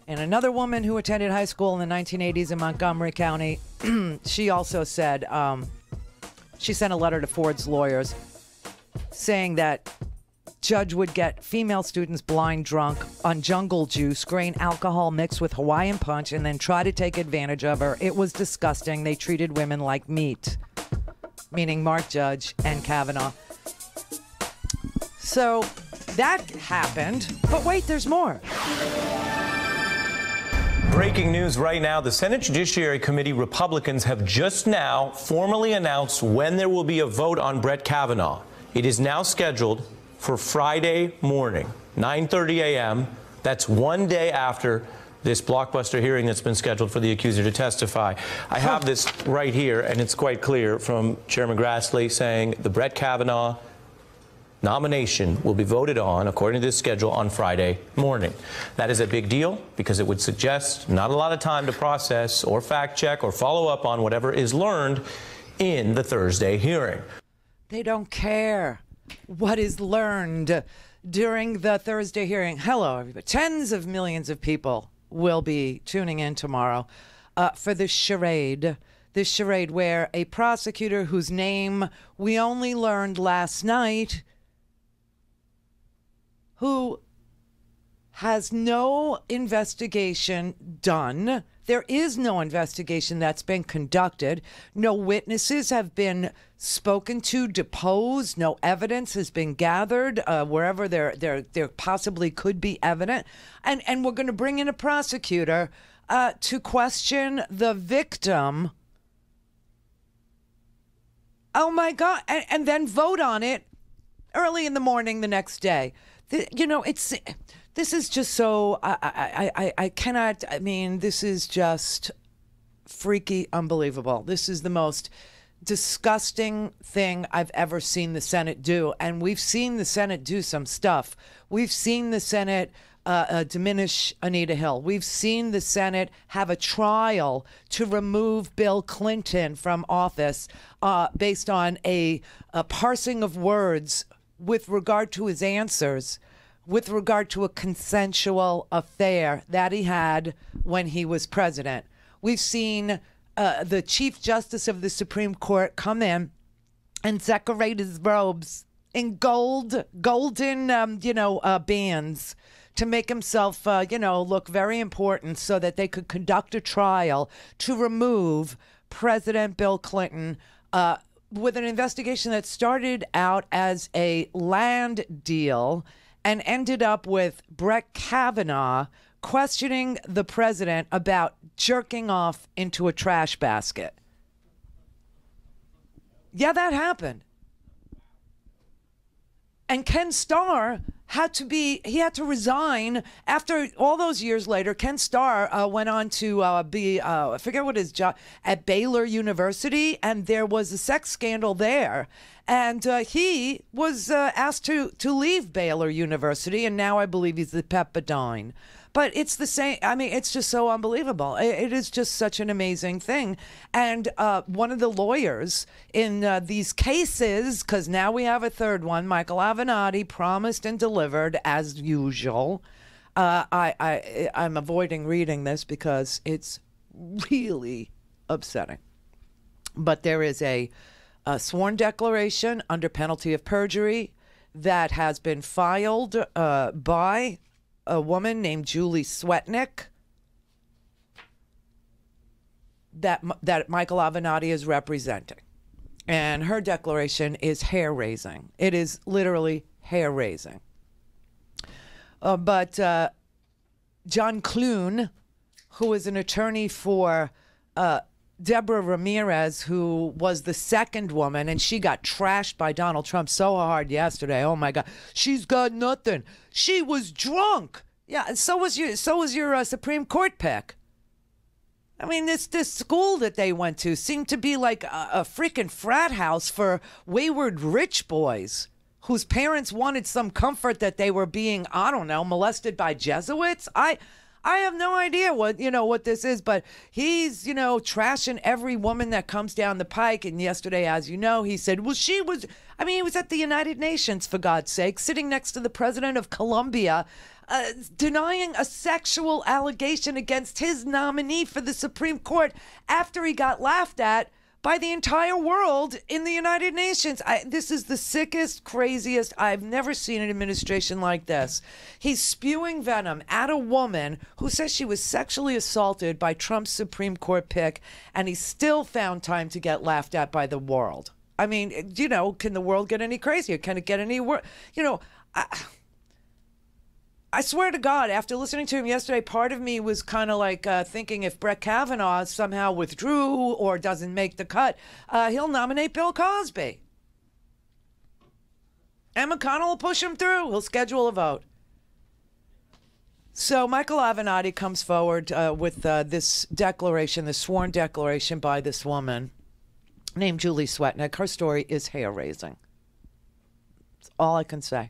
And another woman who attended high school in the 1980s in Montgomery County, she also said, she sent a letter to Ford's lawyers saying that Judge would get female students blind drunk on jungle juice, grain alcohol mixed with Hawaiian punch, and then try to take advantage of her. It was disgusting. They treated women like meat, meaning Mark Judge and Kavanaugh. So that happened. But wait, there's more. Breaking news right now. The Senate Judiciary Committee Republicans have just now formally announced when there will be a vote on Brett Kavanaugh. It is now scheduled for Friday morning, 9:30 a.m. That's one day after this blockbuster hearing that's been scheduled for the accuser to testify. I have this right here, and it's quite clear from Chairman Grassley saying the Brett Kavanaugh nomination will be voted on, according to this schedule, on Friday morning. That is a big deal because it would suggest not a lot of time to process or fact check or follow up on whatever is learned in the Thursday hearing. They don't care what is learned during the Thursday hearing. Hello, everybody. Tens of millions of people will be tuning in tomorrow for this charade where a prosecutor whose name we only learned last night, who has no investigation done. There is no investigation that's been conducted. No witnesses have been spoken to, deposed. No evidence has been gathered wherever there possibly could be evidence. And we're going to bring in a prosecutor to question the victim. Oh, my God. And then vote on it early in the morning the next day. This is just so, I cannot, I mean, this is just freaky unbelievable. This is the most disgusting thing I've ever seen the Senate do. And we've seen the Senate do some stuff. We've seen the Senate diminish Anita Hill. We've seen the Senate have a trial to remove Bill Clinton from office based on a parsing of words with regard to his answers, with regard to a consensual affair that he had when he was president. We've seen the Chief Justice of the Supreme Court come in and decorate his robes in golden, bands to make himself, look very important so that they could conduct a trial to remove President Bill Clinton with an investigation that started out as a land deal and ended up with Brett Kavanaugh questioning the president about jerking off into a trash basket. Yeah, that happened. And Ken Starr had to resign after all those years later. Ken Starr went on to be, I forget what his job, at Baylor University, and there was a sex scandal there. And he was asked to leave Baylor University, and now I believe he's the Pepperdine. But it's the same. I mean, it's just so unbelievable. It is just such an amazing thing. And one of the lawyers in these cases, because now we have a third one, Michael Avenatti, promised and delivered as usual. I'm avoiding reading this because it's really upsetting. But there is a sworn declaration under penalty of perjury that has been filed by a woman named Julie Swetnick that Michael Avenatti is representing. And her declaration is hair-raising. It is literally hair-raising. But John Clune, who is an attorney for Deborah Ramirez, who was the second woman, and she got trashed by Donald Trump so hard yesterday. Oh my God, she's got nothing. She was drunk. Yeah, and so was your Supreme Court pick. I mean, this school that they went to seemed to be like a freaking frat house for wayward rich boys whose parents wanted some comfort that they were being, I don't know, molested by Jesuits. I have no idea what this is, but he's, trashing every woman that comes down the pike. And yesterday, as you know, he said, well, he was at the United Nations, for God's sake, sitting next to the president of Colombia, denying a sexual allegation against his nominee for the Supreme Court after he got laughed at by the entire world in the United Nations. This is the sickest, craziest. I've never seen an administration like this. He's spewing venom at a woman who says she was sexually assaulted by Trump's Supreme Court pick, and he still found time to get laughed at by the world. I mean, can the world get any crazier? Can it get any worse? I swear to God, after listening to him yesterday, part of me was kind of like thinking if Brett Kavanaugh somehow withdrew or doesn't make the cut, he'll nominate Bill Cosby. And McConnell will push him through. He'll schedule a vote. So Michael Avenatti comes forward with this declaration, this sworn declaration by this woman named Julie Swetnick. Her story is hair-raising. That's all I can say.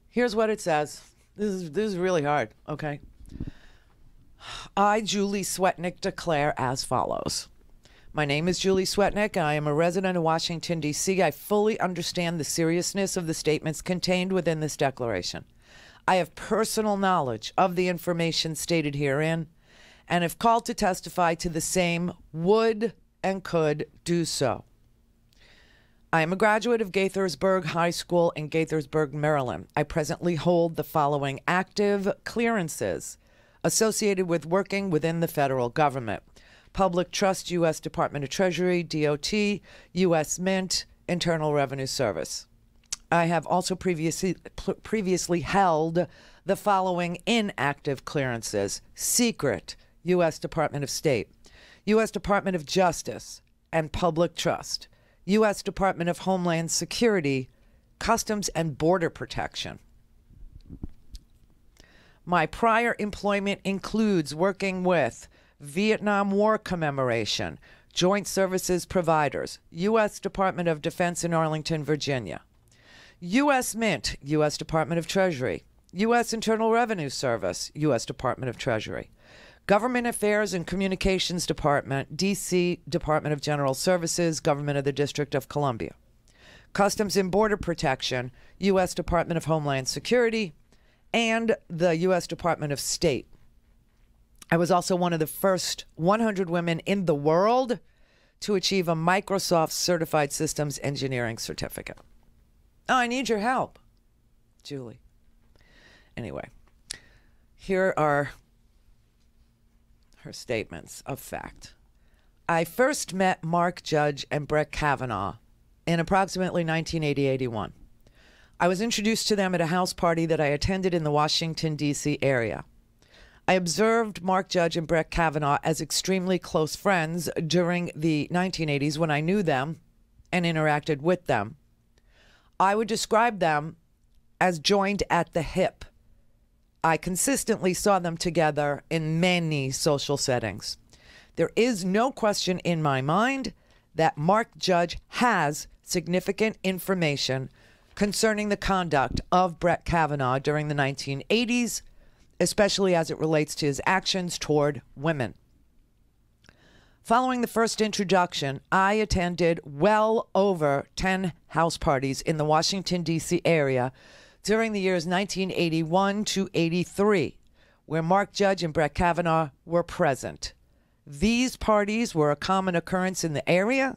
Here's what it says. This is really hard, okay? I, Julie Swetnick, declare as follows. My name is Julie Swetnick. I am a resident of Washington, D.C. I fully understand the seriousness of the statements contained within this declaration. I have personal knowledge of the information stated herein, and if called to testify to the same, would and could do so. I am a graduate of Gaithersburg High School in Gaithersburg, Maryland. I presently hold the following active clearances associated with working within the federal government: Public Trust, U.S. Department of Treasury, DOT, U.S. Mint, Internal Revenue Service. I have also previously held the following inactive clearances: Secret, U.S. Department of State, U.S. Department of Justice, and Public Trust, U.S. Department of Homeland Security, Customs and Border Protection. My prior employment includes working with Vietnam War commemoration, joint services providers, U.S. Department of Defense in Arlington, Virginia, U.S. Mint, U.S. Department of Treasury, U.S. Internal Revenue Service, U.S. Department of Treasury, Government Affairs and Communications Department, D.C. Department of General Services, Government of the District of Columbia, Customs and Border Protection, U.S. Department of Homeland Security, and the U.S. Department of State. I was also one of the first 100 women in the world to achieve a Microsoft Certified Systems Engineering certificate. Oh, I need your help, Julie. Anyway, here are her statements of fact. I first met Mark Judge and Brett Kavanaugh in approximately 1980-81. I was introduced to them at a house party that I attended in the Washington, D.C. area. I observed Mark Judge and Brett Kavanaugh as extremely close friends during the 1980s when I knew them and interacted with them. I would describe them as joined at the hip. I consistently saw them together in many social settings. There is no question in my mind that Mark Judge has significant information concerning the conduct of Brett Kavanaugh during the 1980s, especially as it relates to his actions toward women. Following the first introduction, I attended well over 10 house parties in the Washington, D.C. area during the years 1981 to 83, where Mark Judge and Brett Kavanaugh were present. These parties were a common occurrence in the area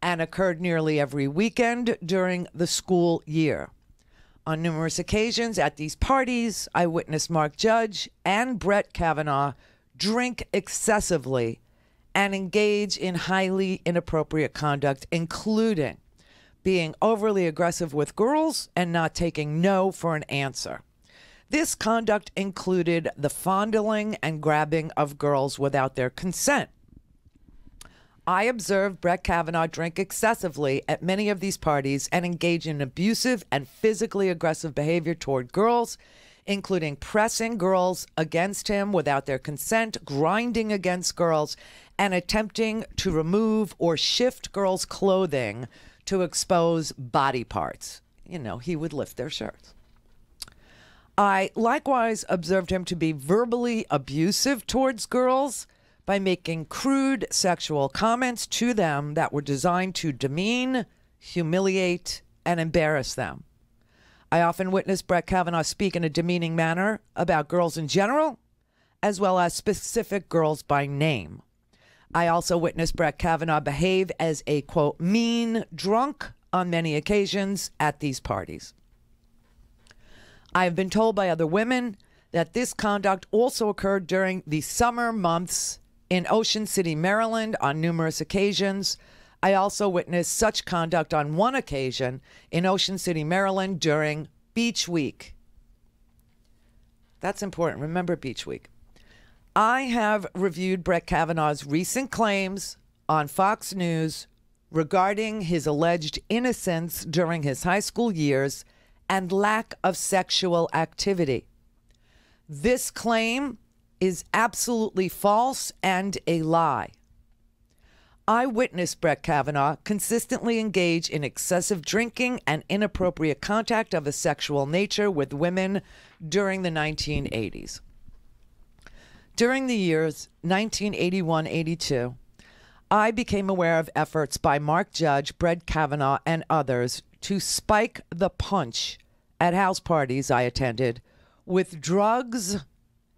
and occurred nearly every weekend during the school year. On numerous occasions at these parties, I witnessed Mark Judge and Brett Kavanaugh drink excessively and engage in highly inappropriate conduct, including being overly aggressive with girls and not taking no for an answer. This conduct included the fondling and grabbing of girls without their consent. I observed Brett Kavanaugh drink excessively at many of these parties and engage in abusive and physically aggressive behavior toward girls, including pressing girls against him without their consent, grinding against girls, and attempting to remove or shift girls' clothing to expose body parts. You know, he would lift their shirts. I likewise observed him to be verbally abusive towards girls by making crude sexual comments to them that were designed to demean, humiliate, and embarrass them. I often witnessed Brett Kavanaugh speak in a demeaning manner about girls in general, as well as specific girls by name. I also witnessed Brett Kavanaugh behave as a, quote, mean drunk on many occasions at these parties. I have been told by other women that this conduct also occurred during the summer months in Ocean City, Maryland, on numerous occasions. I also witnessed such conduct on one occasion in Ocean City, Maryland during Beach Week. That's important. Remember Beach Week. I have reviewed Brett Kavanaugh's recent claims on Fox News regarding his alleged innocence during his high school years and lack of sexual activity. This claim is absolutely false and a lie. I witnessed Brett Kavanaugh consistently engage in excessive drinking and inappropriate contact of a sexual nature with women during the 1980s. During the years 1981-82, I became aware of efforts by Mark Judge, Brett Kavanaugh, and others to spike the punch at house parties I attended with drugs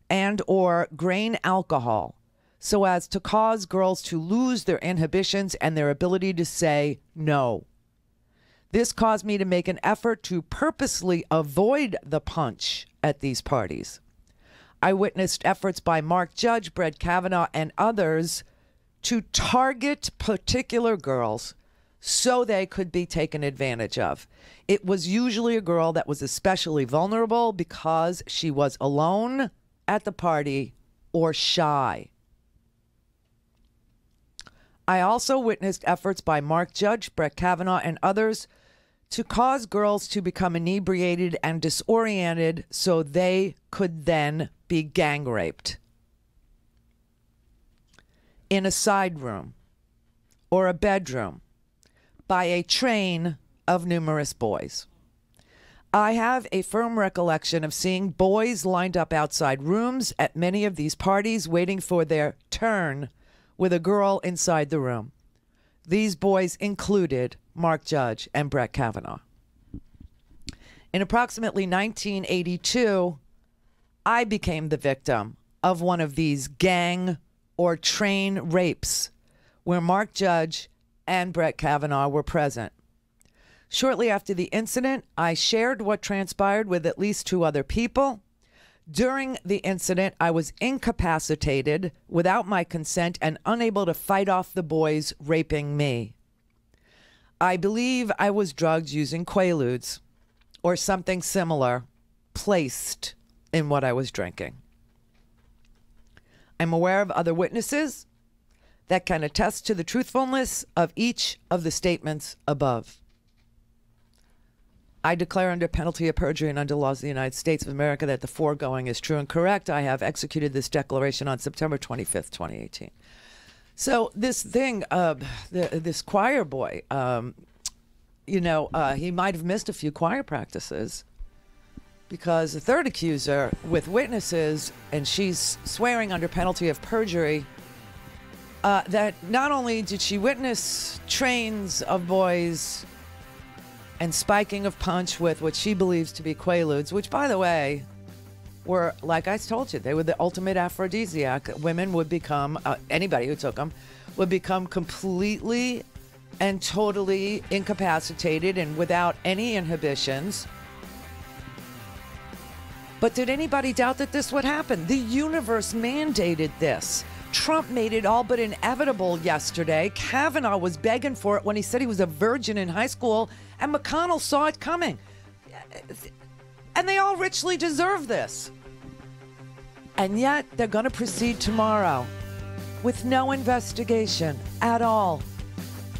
and or grain alcohol so as to cause girls to lose their inhibitions and their ability to say no. This caused me to make an effort to purposely avoid the punch at these parties. I witnessed efforts by Mark Judge, Brett Kavanaugh, and others to target particular girls so they could be taken advantage of. It was usually a girl that was especially vulnerable because she was alone at the party or shy. I also witnessed efforts by Mark Judge, Brett Kavanaugh, and others to cause girls to become inebriated and disoriented so they could then be gang raped. in a side room or a bedroom by a train of numerous boys. I have a firm recollection of seeing boys lined up outside rooms at many of these parties waiting for their turn with a girl inside the room. These boys included Mark Judge and Brett Kavanaugh. In approximately 1982, I became the victim of one of these gang or train rapes where Mark Judge and Brett Kavanaugh were present. Shortly after the incident, I shared what transpired with at least 2 other people. During the incident, I was incapacitated without my consent and unable to fight off the boys raping me. I believe I was drugged using Quaaludes or something similar placed in what I was drinking. I'm aware of other witnesses that can attest to the truthfulness of each of the statements above. I declare under penalty of perjury and under laws of the United States of America that the foregoing is true and correct. I have executed this declaration on September 25th, 2018. So this thing, this choir boy, he might have missed a few choir practices because the third accuser with witnesses, and she's swearing under penalty of perjury, that not only did she witness trains of boys and spiking of punch with what she believes to be Quaaludes, which, by the way, were, like I told you, they were the ultimate aphrodisiac. Women would become, anybody who took them, would become completely and totally incapacitated and without any inhibitions. But did anybody doubt that this would happen? The universe mandated this. Trump made it all but inevitable yesterday. Kavanaugh was begging for it when he said he was a virgin in high school, and McConnell saw it coming. And they all richly deserve this. And yet they're going to proceed tomorrow with no investigation at all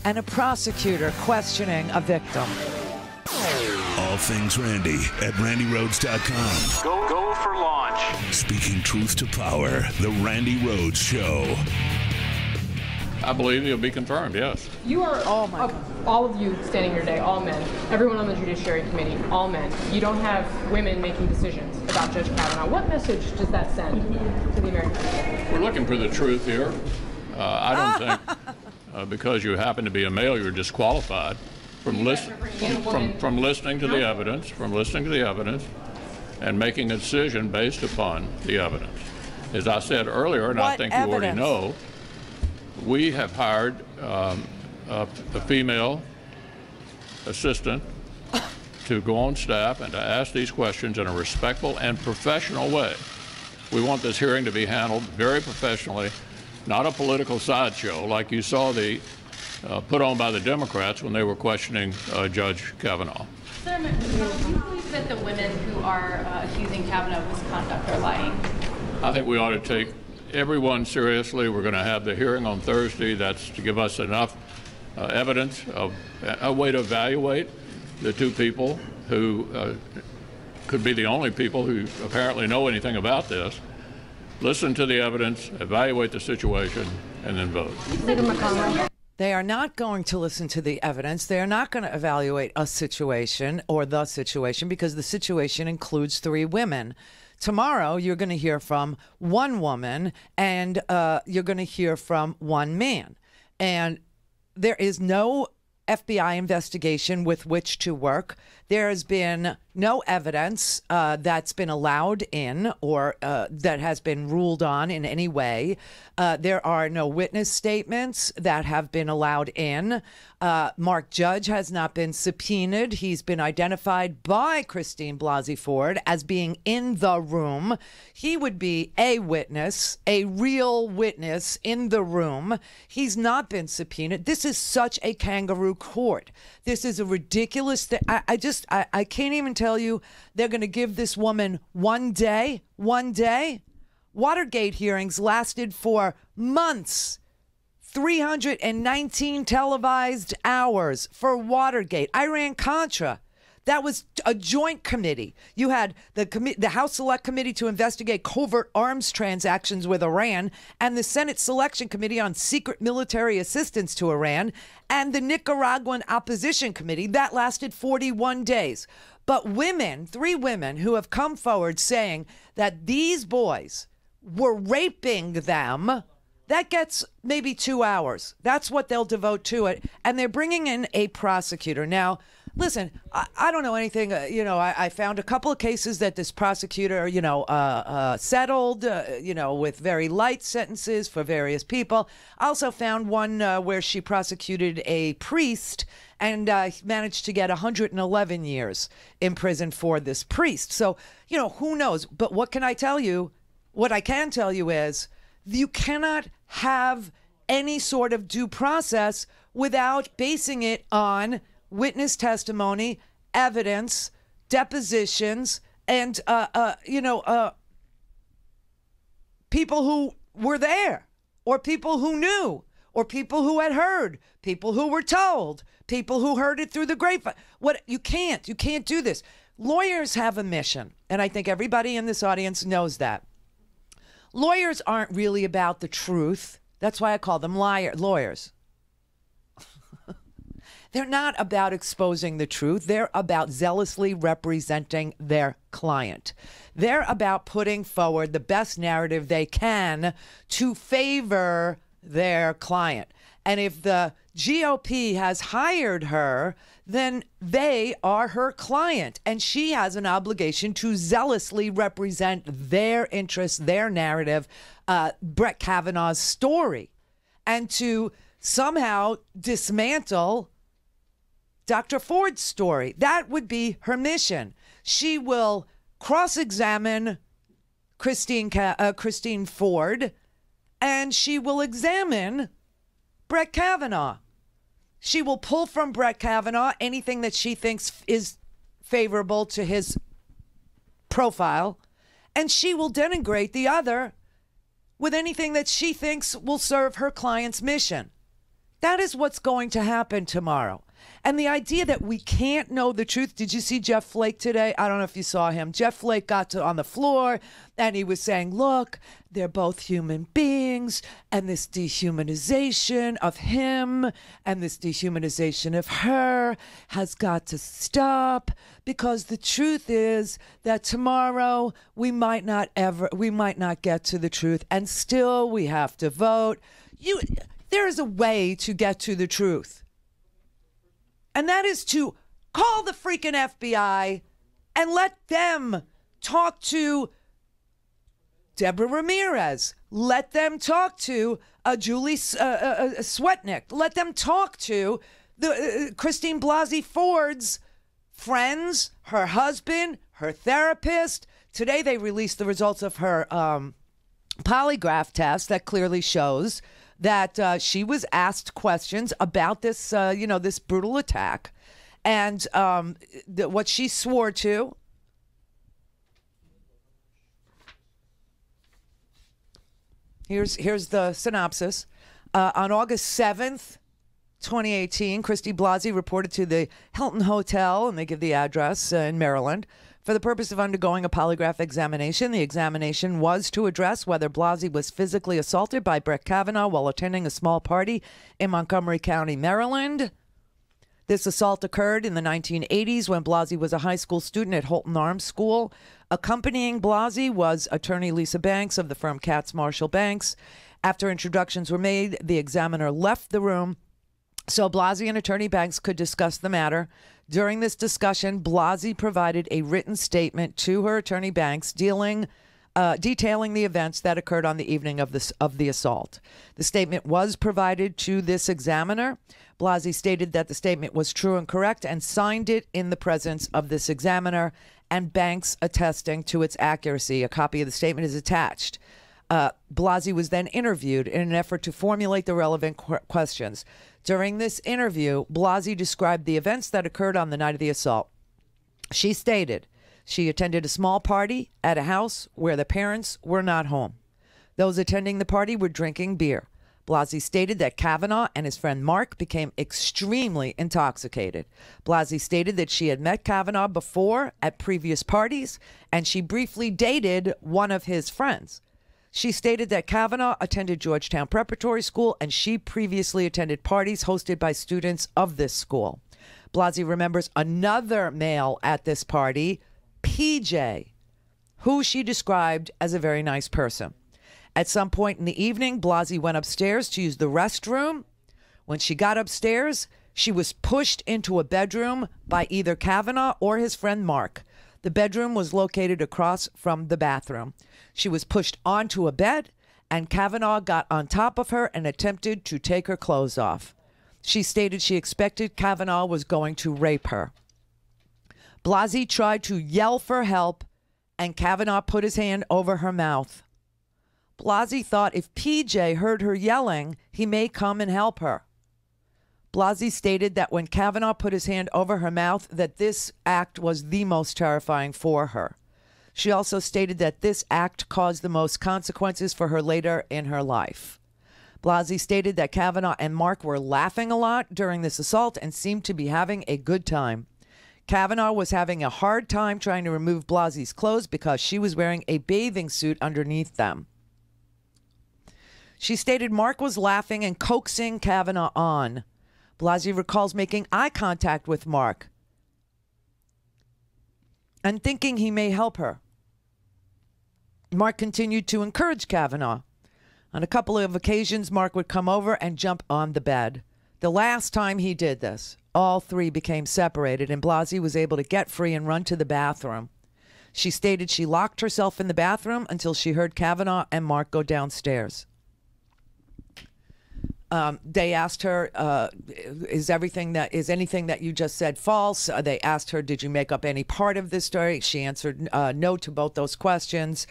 and a prosecutor questioning a victim. All things Randi at RandiRhodes.com. Go for launch. Speaking truth to power, the Randi Rhodes Show. I believe he'll be confirmed, yes. You are, all of you standing here today, all men, everyone on the Judiciary Committee, all men. You don't have women making decisions about Judge Kavanaugh. What message does that send to the American people? We're looking for the truth here. I don't think because you happen to be a male, you're disqualified from listening to the evidence, and making a decision based upon the evidence. As I said earlier, and I think you already know, we have hired a female assistant to go on staff and to ask these questions in a respectful and professional way. We want this hearing to be handled very professionally, not a political sideshow like you saw the put on by the Democrats when they were questioning Judge Kavanaugh. Senator, do you believe that the women who are accusing Kavanaugh of misconduct are lying? I think we ought to take everyone seriously. We're going to have the hearing on Thursday. That's to give us enough evidence of a way to evaluate the 2 people who could be the only people who apparently know anything about this. Listen to the evidence, evaluate the situation, and then vote. They are not going to listen to the evidence. They are not going to evaluate a situation or the situation because the situation includes 3 women. Tomorrow, you're going to hear from 1 woman and you're going to hear from 1 man. And there is no FBI investigation with which to work. There has been no evidence that's been allowed in or that has been ruled on in any way. There are no witness statements that have been allowed in. Mark Judge has not been subpoenaed. He's been identified by Christine Blasey Ford as being in the room. He would be a witness, a real witness in the room. He's not been subpoenaed. This is such a kangaroo court. This is a ridiculous thing. I can't even tell you they're going to give this woman 1 day. Watergate hearings lasted for months. 319 televised hours for Watergate. Iran-Contra. That was a joint committee. You had the House Select Committee to investigate covert arms transactions with Iran, and the Senate Selection Committee on secret military assistance to Iran, and the Nicaraguan Opposition Committee. That lasted 41 days. But women, 3 women who have come forward saying that these boys were raping them, that gets maybe 2 hours. That's what they'll devote to it. And they're bringing in a prosecutor. Now, listen, I don't know anything. I found a couple of cases that this prosecutor, settled, with very light sentences for various people. I also found one where she prosecuted a priest and managed to get 111 years in prison for this priest. So, who knows? But what can I tell you? What I can tell you is you cannot have any sort of due process without basing it on witness testimony, evidence, depositions, and, people who were there, or people who knew, or people who had heard, people who were told, people who heard it through the grapevine. You can't do this. Lawyers have a mission, and I think everybody in this audience knows that. Lawyers aren't really about the truth. That's why I call them lawyers. They're not about exposing the truth. They're about zealously representing their client. They're about putting forward the best narrative they can to favor their client. And if the GOP has hired her, then they are her client. And she has an obligation to zealously represent their interests, their narrative, Brett Kavanaugh's story, and to somehow dismantle Dr. Ford's story. That would be her mission. She will cross-examine Christine Ford, and she will examine Brett Kavanaugh. She will pull from Brett Kavanaugh anything that she thinks is favorable to his profile, and she will denigrate the other with anything that she thinks will serve her client's mission. That is what's going to happen tomorrow. And the idea that we can't know the truth. Did you see Jeff Flake today? I don't know if you saw him. Jeff Flake got on the floor and he was saying, look, they're both human beings, and this dehumanization of him and this dehumanization of her has got to stop, because the truth is that tomorrow we might not get to the truth, and still we have to vote. There is a way to get to the truth. And that is to call the freaking FBI and let them talk to Deborah Ramirez. Let them talk to Julie Swetnick. Let them talk to Christine Blasey Ford's friends, her husband, her therapist. Today they released the results of her polygraph test that clearly shows that she was asked questions about this, this brutal attack, and what she swore to. Here's the synopsis. On August 7th, 2018, Christy Blasey reported to the Hilton Hotel, and they give the address in Maryland, for the purpose of undergoing a polygraph examination. The examination was to address whether Blasey was physically assaulted by Brett Kavanaugh while attending a small party in Montgomery County, Maryland. This assault occurred in the 1980s when Blasey was a high school student at Holton Arms School. Accompanying Blasey was attorney Lisa Banks of the firm Katz Marshall Banks. After introductions were made, the examiner left the room so Blasey and attorney Banks could discuss the matter. During this discussion, Blasey provided a written statement to her attorney Banks detailing the events that occurred on the evening of the assault. The statement was provided to this examiner. Blasey stated that the statement was true and correct and signed it in the presence of this examiner, and Banks attesting to its accuracy. A copy of the statement is attached. Blasey was then interviewed in an effort to formulate the relevant questions. During this interview, Blasey described the events that occurred on the night of the assault. She stated she attended a small party at a house where the parents were not home. Those attending the party were drinking beer. Blasey stated that Kavanaugh and his friend Mark became extremely intoxicated. Blasey stated that she had met Kavanaugh before at previous parties, and she briefly dated one of his friends. She stated that Kavanaugh attended Georgetown Preparatory School, and she previously attended parties hosted by students of this school. Blasey remembers another male at this party, PJ, who she described as a very nice person. At some point in the evening, Blasey went upstairs to use the restroom. When she got upstairs, she was pushed into a bedroom by either Kavanaugh or his friend Mark. The bedroom was located across from the bathroom. She was pushed onto a bed, and Kavanaugh got on top of her and attempted to take her clothes off. She stated she expected Kavanaugh was going to rape her. Blasey tried to yell for help, and Kavanaugh put his hand over her mouth. Blasey thought if PJ heard her yelling, he may come and help her. Blasey stated that when Kavanaugh put his hand over her mouth, that this act was the most terrifying for her. She also stated that this act caused the most consequences for her later in her life. Blasey stated that Kavanaugh and Mark were laughing a lot during this assault and seemed to be having a good time. Kavanaugh was having a hard time trying to remove Blasey's clothes because she was wearing a bathing suit underneath them. She stated Mark was laughing and coaxing Kavanaugh on. Blasey recalls making eye contact with Mark and thinking he may help her. Mark continued to encourage Kavanaugh. On a couple of occasions, Mark would come over and jump on the bed. The last time he did this, all three became separated, and Blasey was able to get free and run to the bathroom. She stated she locked herself in the bathroom until she heard Kavanaugh and Mark go downstairs. They asked her, is anything that you just said false? They asked her, did you make up any part of this story? She answered no to both those questions.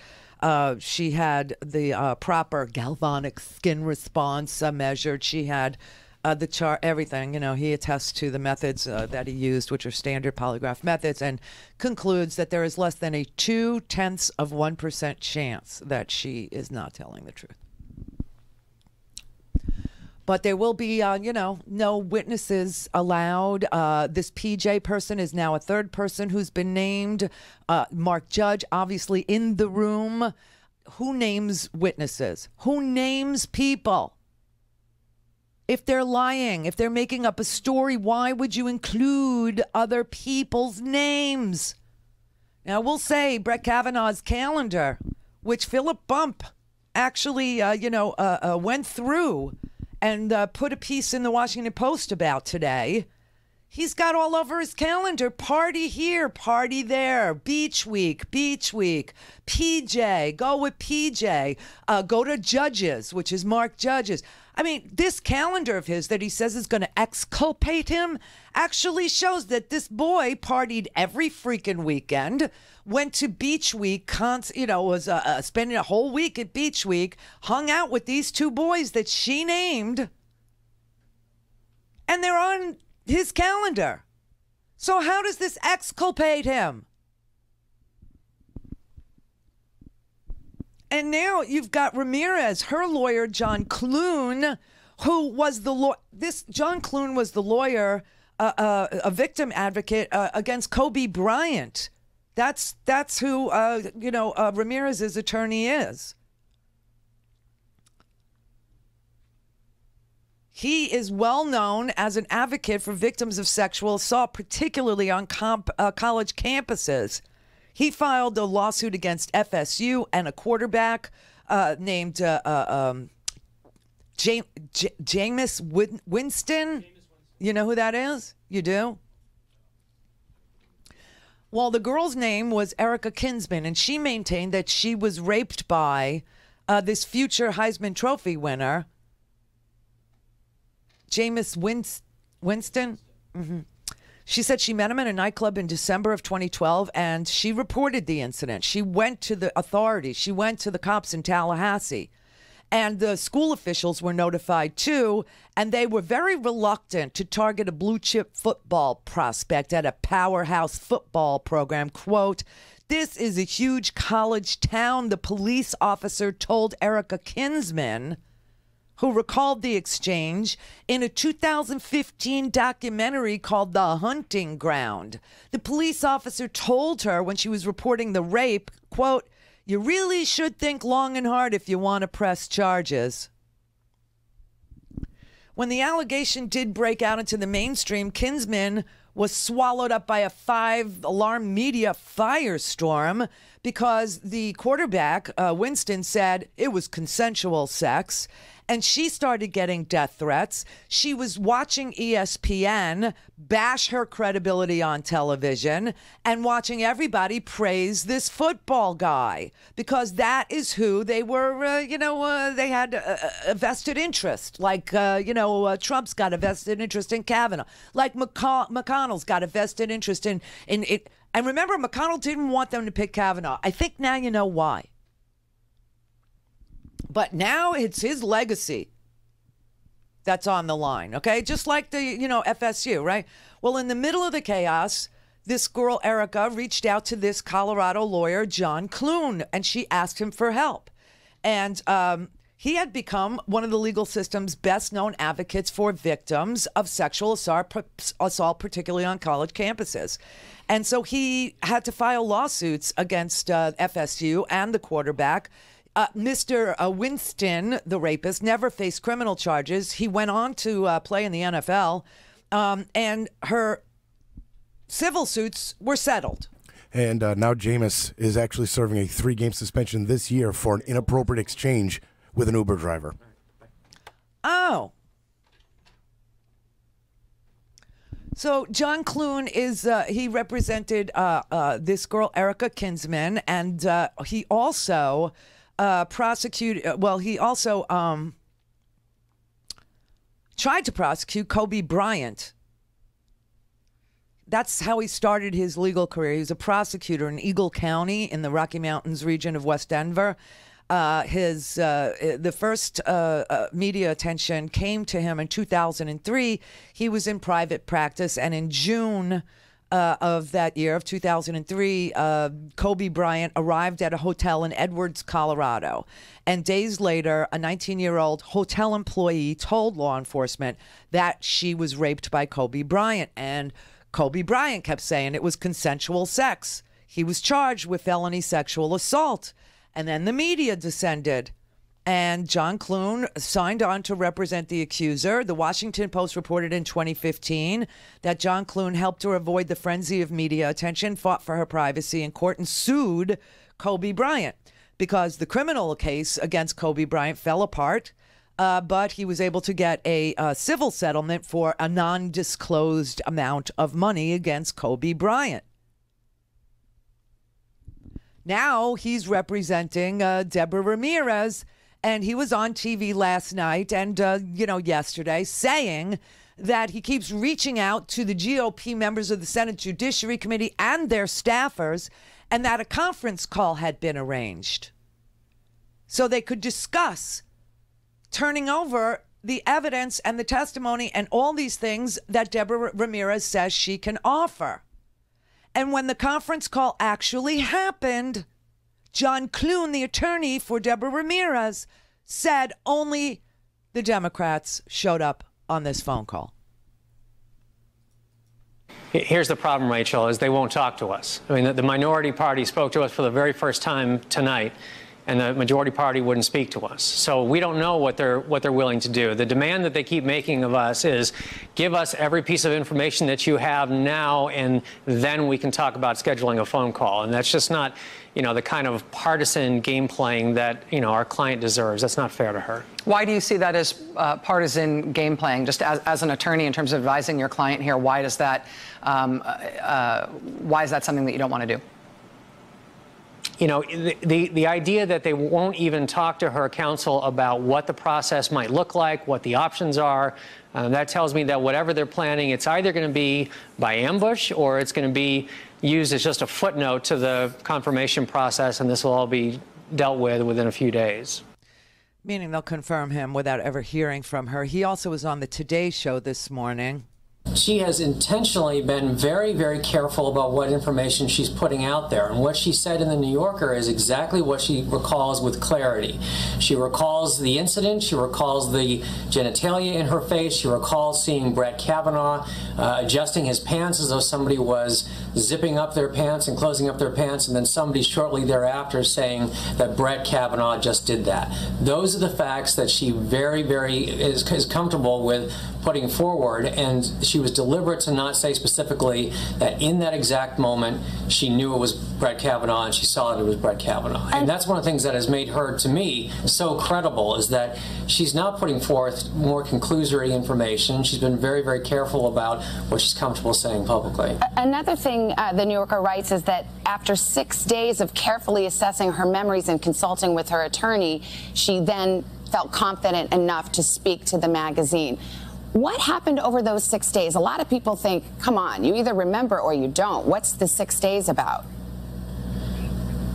She had the proper galvanic skin response measured. She had the chart, everything. You know, he attests to the methods that he used, which are standard polygraph methods, and concludes that there is less than a 0.2% chance that she is not telling the truth. But there will be, no witnesses allowed. This PJ person is now a third person who's been named. Mark Judge, obviously in the room. Who names witnesses? Who names people? If they're lying, if they're making up a story, why would you include other people's names? Now, we'll say Brett Kavanaugh's calendar, which Philip Bump actually, went through and put a piece in the Washington Post about today. He's got all over his calendar, party here, party there, beach week, PJ, go with PJ, go to Judges, which is Mark Judges. I mean, this calendar of his that he says is going to exculpate him actually shows that this boy partied every freaking weekend, went to Beach Week, was spending a whole week at Beach Week, hung out with these two boys that she named, and they're on his calendar. So how does this exculpate him? And now you've got Ramirez, her lawyer, John Clune, who was the lawyer. John Clune was the lawyer, a victim advocate against Kobe Bryant. That's who Ramirez's attorney is. He is well known as an advocate for victims of sexual assault, particularly on college campuses. He filed a lawsuit against FSU and a quarterback named Jameis Winston. You know who that is? You do? Well, the girl's name was Erica Kinsman, and she maintained that she was raped by this future Heisman Trophy winner, Jameis Winston. Mm-hmm. She said she met him in a nightclub in December of 2012, and she reported the incident. She went to the authorities. She went to the cops in Tallahassee. And the school officials were notified, too, and they were very reluctant to target a blue-chip football prospect at a powerhouse football program. Quote, "This is a huge college town," the police officer told Erica Kinsman, who recalled the exchange in a 2015 documentary called The Hunting Ground. The police officer told her when she was reporting the rape, quote, "You really should think long and hard if you want to press charges." When the allegation did break out into the mainstream, Kinsman was swallowed up by a 5-alarm media firestorm because the quarterback, Winston, said it was consensual sex, and she started getting death threats. She was watching ESPN bash her credibility on television and watching everybody praise this football guy because that is who they were, they had a vested interest. Like, Trump's got a vested interest in Kavanaugh. Like McConnell's got a vested interest in it. And remember, McConnell didn't want them to pick Kavanaugh. I think now you know why. But now it's his legacy that's on the line, okay? Just like the, FSU, right? Well, in the middle of the chaos, this girl, Erica, reached out to this Colorado lawyer, John Clune, and she asked him for help. And he had become one of the legal system's best-known advocates for victims of sexual assault, particularly on college campuses. And so he had to file lawsuits against FSU and the quarterback. Mr. Winston, the rapist, never faced criminal charges. He went on to play in the NFL, and her civil suits were settled. And now Jameis is actually serving a 3-game suspension this year for an inappropriate exchange with an Uber driver. Oh. So John Clune is, he represented this girl, Erica Kinsman, and he also... he also tried to prosecute Kobe Bryant. That's how he started his legal career. He was a prosecutor in Eagle County in the Rocky Mountains region of West Denver. The first media attention came to him in 2003. He was in private practice, and in June of that year, of 2003, Kobe Bryant arrived at a hotel in Edwards, Colorado. And days later, a 19-year-old hotel employee told law enforcement that she was raped by Kobe Bryant. And Kobe Bryant kept saying it was consensual sex. He was charged with felony sexual assault. And then the media descended. And John Clune signed on to represent the accuser. The Washington Post reported in 2015 that John Clune helped her avoid the frenzy of media attention, fought for her privacy in court, and sued Kobe Bryant because the criminal case against Kobe Bryant fell apart, but he was able to get a civil settlement for a non-disclosed amount of money against Kobe Bryant. Now he's representing Deborah Ramirez. And he was on TV last night and, yesterday saying that he keeps reaching out to the GOP members of the Senate Judiciary Committee and their staffers and that a conference call had been arranged so they could discuss turning over the evidence and the testimony and all these things that Deborah Ramirez says she can offer. And when the conference call actually happened, John Clune, the attorney for Deborah Ramirez, said only the Democrats showed up on this phone call. Here's the problem, Rachel, is they won't talk to us. I mean, the minority party spoke to us for the very first time tonight, and the majority party wouldn't speak to us. So we don't know what they're willing to do. The demand that they keep making of us is give us every piece of information that you have now, and then we can talk about scheduling a phone call. And that's just not, the kind of partisan game playing that, our client deserves. That's not fair to her. Why do you see that as partisan game playing? Just as an attorney, in terms of advising your client here, why is that something that you don't want to do? The idea that they won't even talk to her counsel about what the process might look like, what the options are, that tells me that whatever they're planning, it's either going to be by ambush or it's going to be used as just a footnote to the confirmation process, and this will all be dealt with within a few days. Meaning they'll confirm him without ever hearing from her. He also was on the Today Show this morning. She has intentionally been very, very careful about what information she's putting out there. And what she said in The New Yorker is exactly what she recalls with clarity. She recalls the incident. She recalls the genitalia in her face. She recalls seeing Brett Kavanaugh adjusting his pants as though somebody was zipping up their pants and closing up their pants, and then somebody shortly thereafter saying that Brett Kavanaugh just did that. Those are the facts that she very, very is comfortable with putting forward, and she was deliberate to not say specifically that in that exact moment she knew it was Brett Kavanaugh and she saw that it was Brett Kavanaugh. And that's one of the things that has made her, to me, so credible, is that she's not putting forth more conclusory information. She's been very, very careful about what she's comfortable saying publicly. Another thing the New Yorker writes is that after 6 days of carefully assessing her memories and consulting with her attorney, she then felt confident enough to speak to the magazine. What happened over those 6 days? A lot of people think, come on, you either remember or you don't. What's the 6 days about?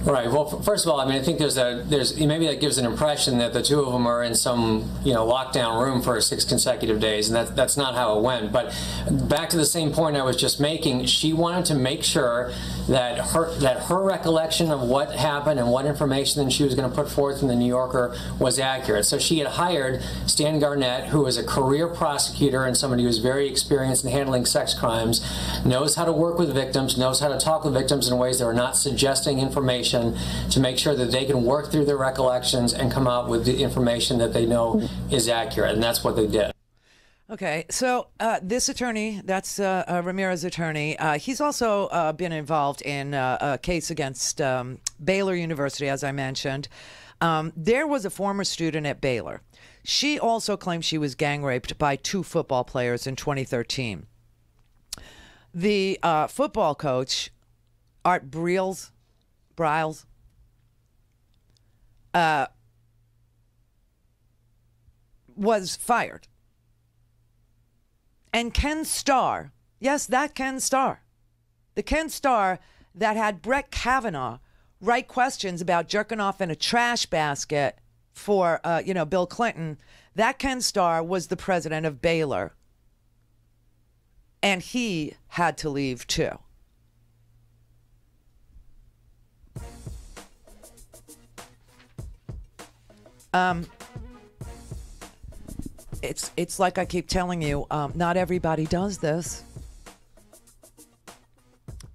Right. Well, first of all, I mean, I think maybe that gives an impression that the two of them are in some, lockdown room for 6 consecutive days, and that's not how it went. But back to the same point I was just making, she wanted to make sure that her recollection of what happened and what information that she was going to put forth in the New Yorker was accurate. So she had hired Stan Garnett, who is a career prosecutor and somebody who's very experienced in handling sex crimes, knows how to work with victims, knows how to talk with victims in ways that are not suggesting information, to make sure that they can work through their recollections and come out with the information that they know is accurate, and that's what they did. Okay, so this attorney, that's Ramirez's attorney, he's also been involved in a case against Baylor University, as I mentioned. There was a former student at Baylor. She also claimed she was gang raped by 2 football players in 2013. The football coach, Art Briles, was fired. And Ken Starr, yes, that Ken Starr, the Ken Starr that had Brett Kavanaugh write questions about jerking off in a trash basket for, Bill Clinton, that Ken Starr was the president of Baylor. And he had to leave too. It's like I keep telling you, not everybody does this,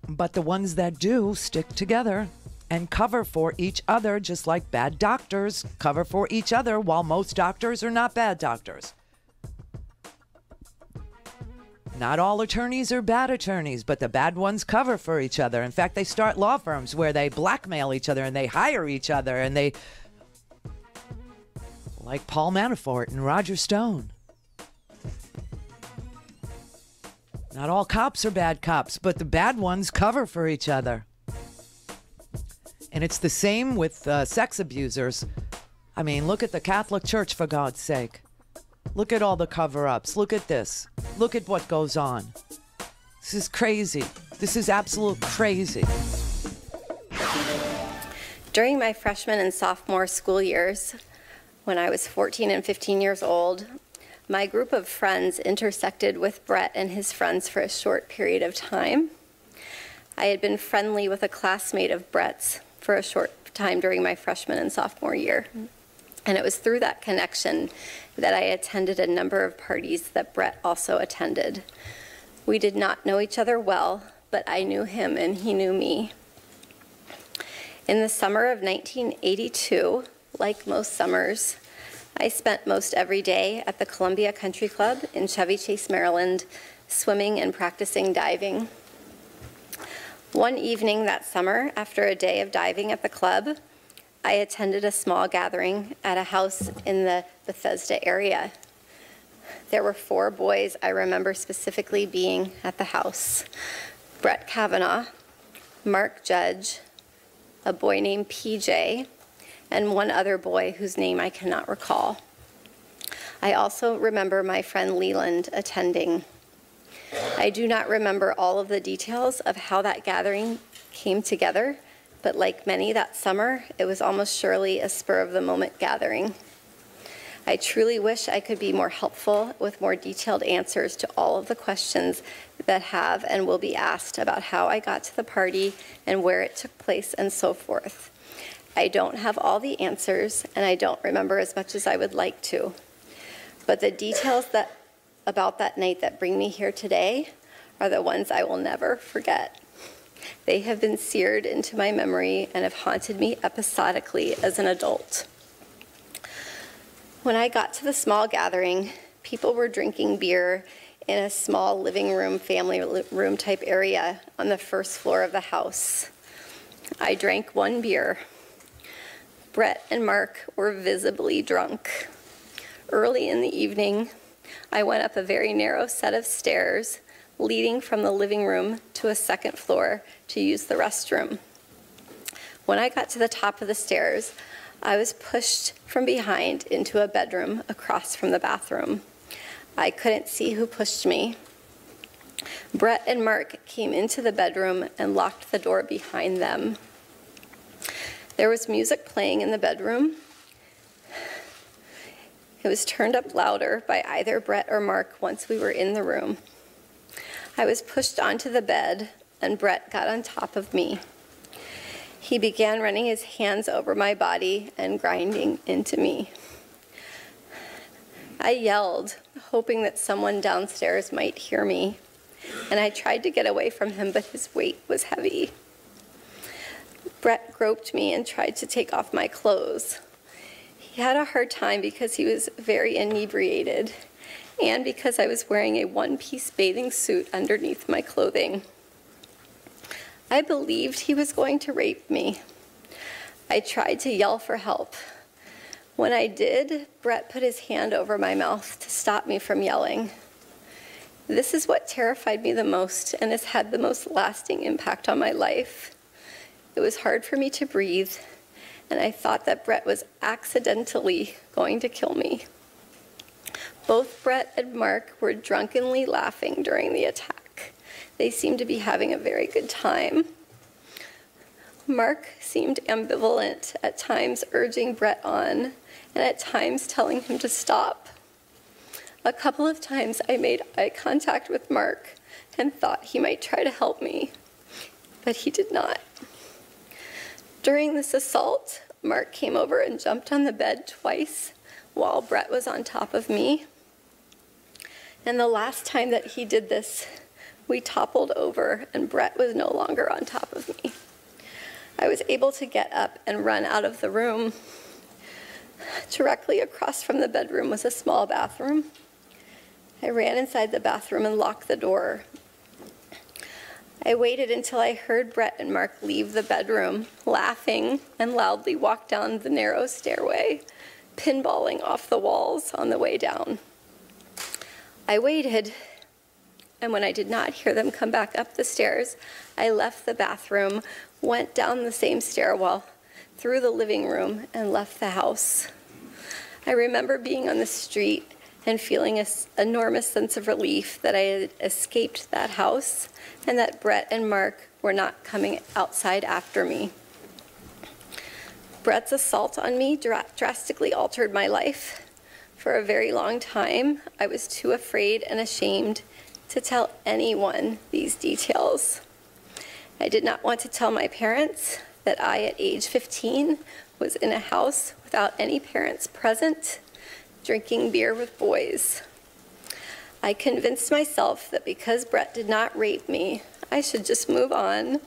but the ones that do stick together and cover for each other, just like bad doctors cover for each other, while most doctors are not bad doctors. Not all attorneys are bad attorneys, but the bad ones cover for each other. In fact, they start law firms where they blackmail each other and they hire each other, and they, like Paul Manafort and Roger Stone. Not all cops are bad cops, but the bad ones cover for each other. And it's the same with sex abusers. I mean, look at the Catholic Church, for God's sake. Look at all the cover-ups. Look at this. Look at what goes on. This is crazy. This is absolute crazy. During my freshman and sophomore school years, when I was 14 and 15 years old, my group of friends intersected with Brett and his friends for a short period of time. I had been friendly with a classmate of Brett's for a short time during my freshman and sophomore year. And it was through that connection that I attended a number of parties that Brett also attended. We did not know each other well, but I knew him and he knew me. In the summer of 1982, like most summers, I spent most every day at the Columbia Country Club in Chevy Chase, Maryland, swimming and practicing diving. One evening that summer, after a day of diving at the club, I attended a small gathering at a house in the Bethesda area. There were 4 boys I remember specifically being at the house: Brett Kavanaugh, Mark Judge, a boy named PJ, and one other boy whose name I cannot recall. I also remember my friend Leland attending. I do not remember all of the details of how that gathering came together, but like many that summer, it was almost surely a spur-of-the-moment gathering. I truly wish I could be more helpful with more detailed answers to all of the questions that have and will be asked about how I got to the party and where it took place and so forth. I don't have all the answers, and I don't remember as much as I would like to. But the details about that night that bring me here today are the ones I will never forget. They have been seared into my memory and have haunted me episodically as an adult. When I got to the small gathering, people were drinking beer in a small living room, family room type area on the first floor of the house. I drank one beer. Brett and Mark were visibly drunk. Early in the evening, I went up a very narrow set of stairs leading from the living room to a second floor to use the restroom. When I got to the top of the stairs, I was pushed from behind into a bedroom across from the bathroom. I couldn't see who pushed me. Brett and Mark came into the bedroom and locked the door behind them. There was music playing in the bedroom. It was turned up louder by either Brett or Mark once we were in the room. I was pushed onto the bed, and Brett got on top of me. He began running his hands over my body and grinding into me. I yelled, hoping that someone downstairs might hear me, and I tried to get away from him, but his weight was heavy. Brett groped me and tried to take off my clothes. He had a hard time because he was very inebriated and because I was wearing a one-piece bathing suit underneath my clothing. I believed he was going to rape me. I tried to yell for help. When I did, Brett put his hand over my mouth to stop me from yelling. This is what terrified me the most and has had the most lasting impact on my life. It was hard for me to breathe, and I thought that Brett was accidentally going to kill me. Both Brett and Mark were drunkenly laughing during the attack. They seemed to be having a very good time. Mark seemed ambivalent, at times urging Brett on, and at times telling him to stop. A couple of times I made eye contact with Mark and thought he might try to help me, but he did not. During this assault, Mark came over and jumped on the bed twice while Brett was on top of me. And the last time that he did this, we toppled over and Brett was no longer on top of me. I was able to get up and run out of the room. Directly across from the bedroom was a small bathroom. I ran inside the bathroom and locked the door. I waited until I heard Brett and Mark leave the bedroom, laughing, and loudly walk down the narrow stairway, pinballing off the walls on the way down. I waited, and when I did not hear them come back up the stairs, I left the bathroom, went down the same stairwell, through the living room, and left the house. I remember being on the street and feeling an enormous sense of relief that I had escaped that house and that Brett and Mark were not coming outside after me. Brett's assault on me drastically altered my life. For a very long time, I was too afraid and ashamed to tell anyone these details. I did not want to tell my parents that I, at age 15, was in a house without any parents present, drinking beer with boys. I convinced myself that because Brett did not rape me, I should just move on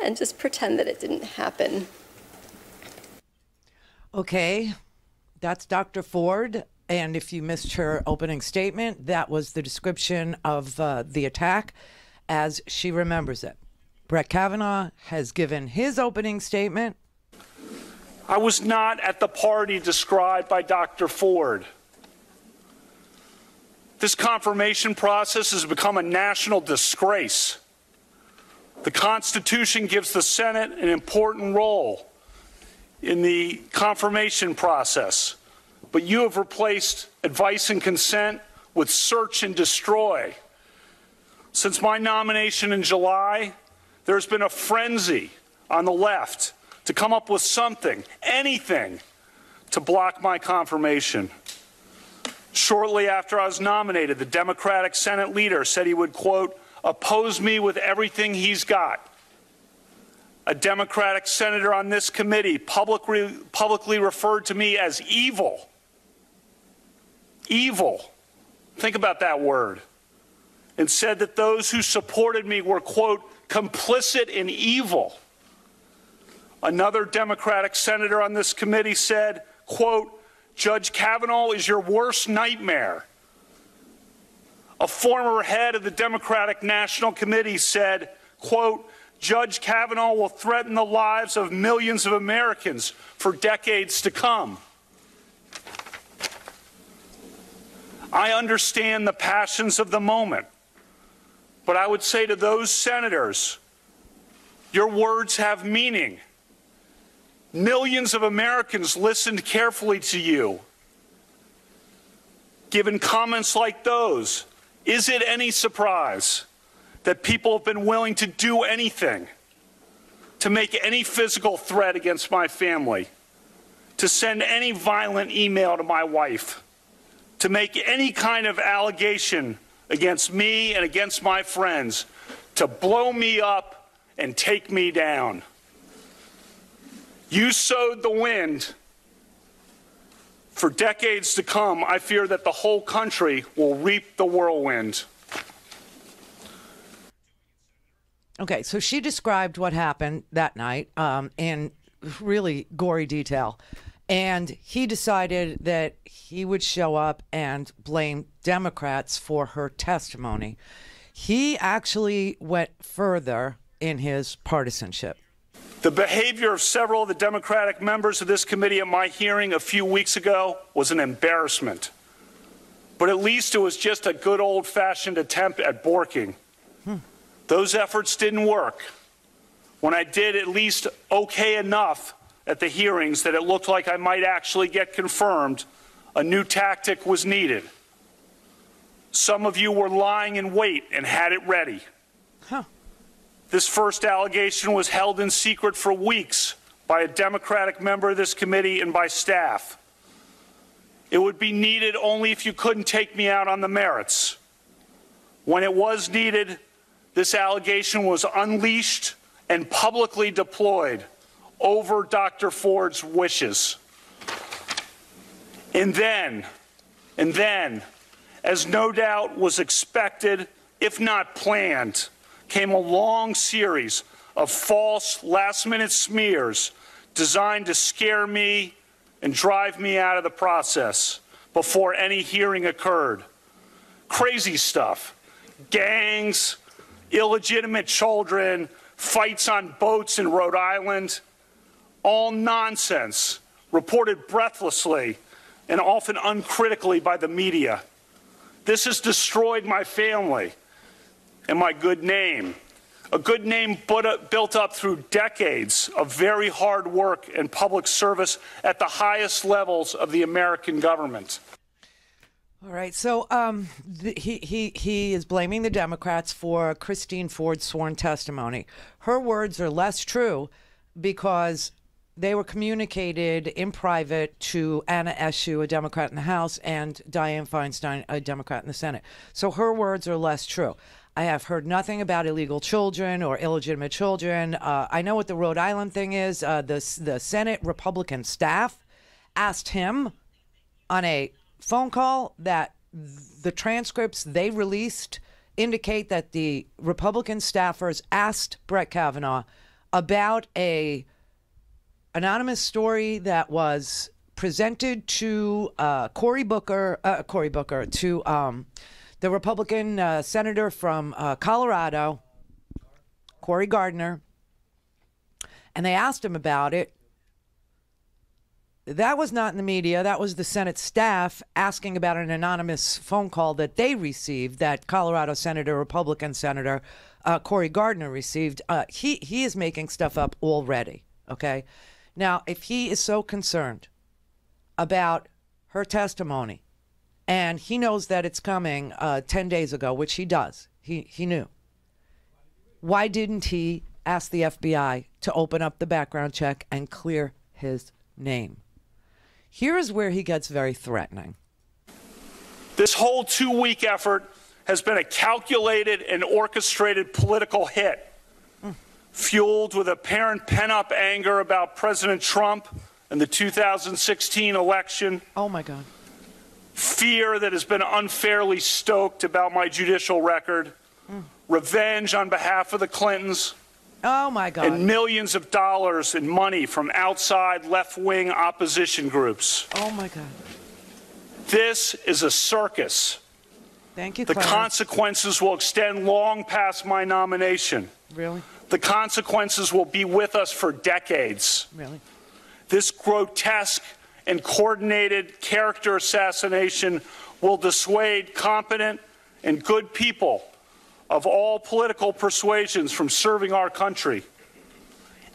and just pretend that it didn't happen. Okay, that's Dr. Ford. And if you missed her opening statement, that was the description of the attack as she remembers it. Brett Kavanaugh has given his opening statement. I was not at the party described by Dr. Ford. This confirmation process has become a national disgrace. The Constitution gives the Senate an important role in the confirmation process, but you have replaced advice and consent with search and destroy. Since my nomination in July, there's been a frenzy on the left to come up with something, anything, to block my confirmation. Shortly after I was nominated, the Democratic Senate leader said he would, quote, oppose me with everything he's got. a Democratic senator on this committee publicly referred to me as evil. Evil. Think about that word. And said that those who supported me were, quote, complicit in evil. Another Democratic senator on this committee said, quote, Judge Kavanaugh is your worst nightmare. A former head of the Democratic National Committee said, quote, Judge Kavanaugh will threaten the lives of millions of Americans for decades to come. I understand the passions of the moment, but I would say to those senators, your words have meaning. Millions of Americans listened carefully to you. Given comments like those, is it any surprise that people have been willing to do anything, to make any physical threat against my family, to send any violent email to my wife, to make any kind of allegation against me and against my friends, to blow me up and take me down? You sowed the wind. For decades to come, I fear that the whole country will reap the whirlwind. Okay, so she described what happened that night in really gory detail. And he decided that he would show up and blame Democrats for her testimony. He actually went further in his partisanship. The behavior of several of the Democratic members of this committee at my hearing a few weeks ago was an embarrassment. But at least it was just a good old-fashioned attempt at borking. Those efforts didn't work. When I did at least okay enough at the hearings that it looked like I might actually get confirmed, a new tactic was needed. Some of you were lying in wait and had it ready. This first allegation was held in secret for weeks by a Democratic member of this committee and by staff. It would be needed only if you couldn't take me out on the merits. When it was needed, this allegation was unleashed and publicly deployed over Dr. Ford's wishes. And then, as no doubt was expected, if not planned, came a long series of false last-minute smears designed to scare me and drive me out of the process before any hearing occurred. Crazy stuff. Gangs, illegitimate children, fights on boats in Rhode Island. All nonsense, reported breathlessly and often uncritically by the media. This has destroyed my family and my good name, a good name built up through decades of very hard work and public service at the highest levels of the American government. All right, so he is blaming the Democrats for Christine Ford's sworn testimony. Her words are less true because they were communicated in private to Anna Eshoo, a Democrat in the House, and Dianne Feinstein, a Democrat in the Senate. So her words are less true. I have heard nothing about illegal children or illegitimate children. I know what the Rhode Island thing is. The Senate Republican staff asked him on a phone call that the transcripts they released indicate that the Republican staffers asked Brett Kavanaugh about a anonymous story that was presented to Cory Booker, to the Republican senator from Colorado, Cory Gardner, and they asked him about it. That was not in the media. That was the Senate staff asking about an anonymous phone call that they received, that Colorado Senator, Republican Senator Cory Gardner received. He is making stuff up already, okay? Now, if he is so concerned about her testimony, and he knows that it's coming 10 days ago, which he does, he knew, why didn't he ask the FBI to open up the background check and clear his name? Here is where he gets very threatening. This whole 2-week effort has been a calculated and orchestrated political hit. fueled with apparent pent-up anger about President Trump and the 2016 election. Oh, my God. Fear that has been unfairly stoked about my judicial record. Revenge on behalf of the Clintons. Oh, my God. And millions of dollars in money from outside left-wing opposition groups. Oh, my God. This is a circus. Thank you, The Clarence. consequences will extend long past my nomination. Really? The consequences will be with us for decades. Really? This grotesque and coordinated character assassination will dissuade competent and good people of all political persuasions from serving our country.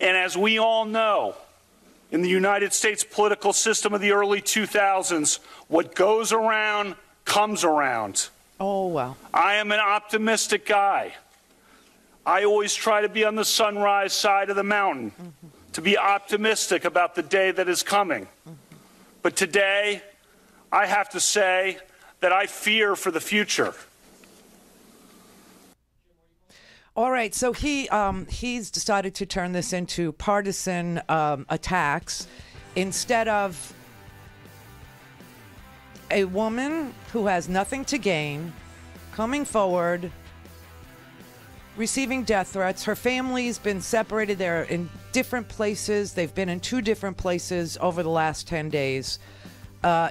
And as we all know, in the United States political system of the early 2000s, what goes around comes around. Oh, wow. I am an optimistic guy. I always try to be on the sunrise side of the mountain, to be optimistic about the day that is coming. But today, I have to say that I fear for the future. All right, so he's decided to turn this into partisan attacks instead of a woman who has nothing to gain coming forward, receiving death threats. Her family's been separated. They're in different places. They've been in 2 different places over the last 10 days.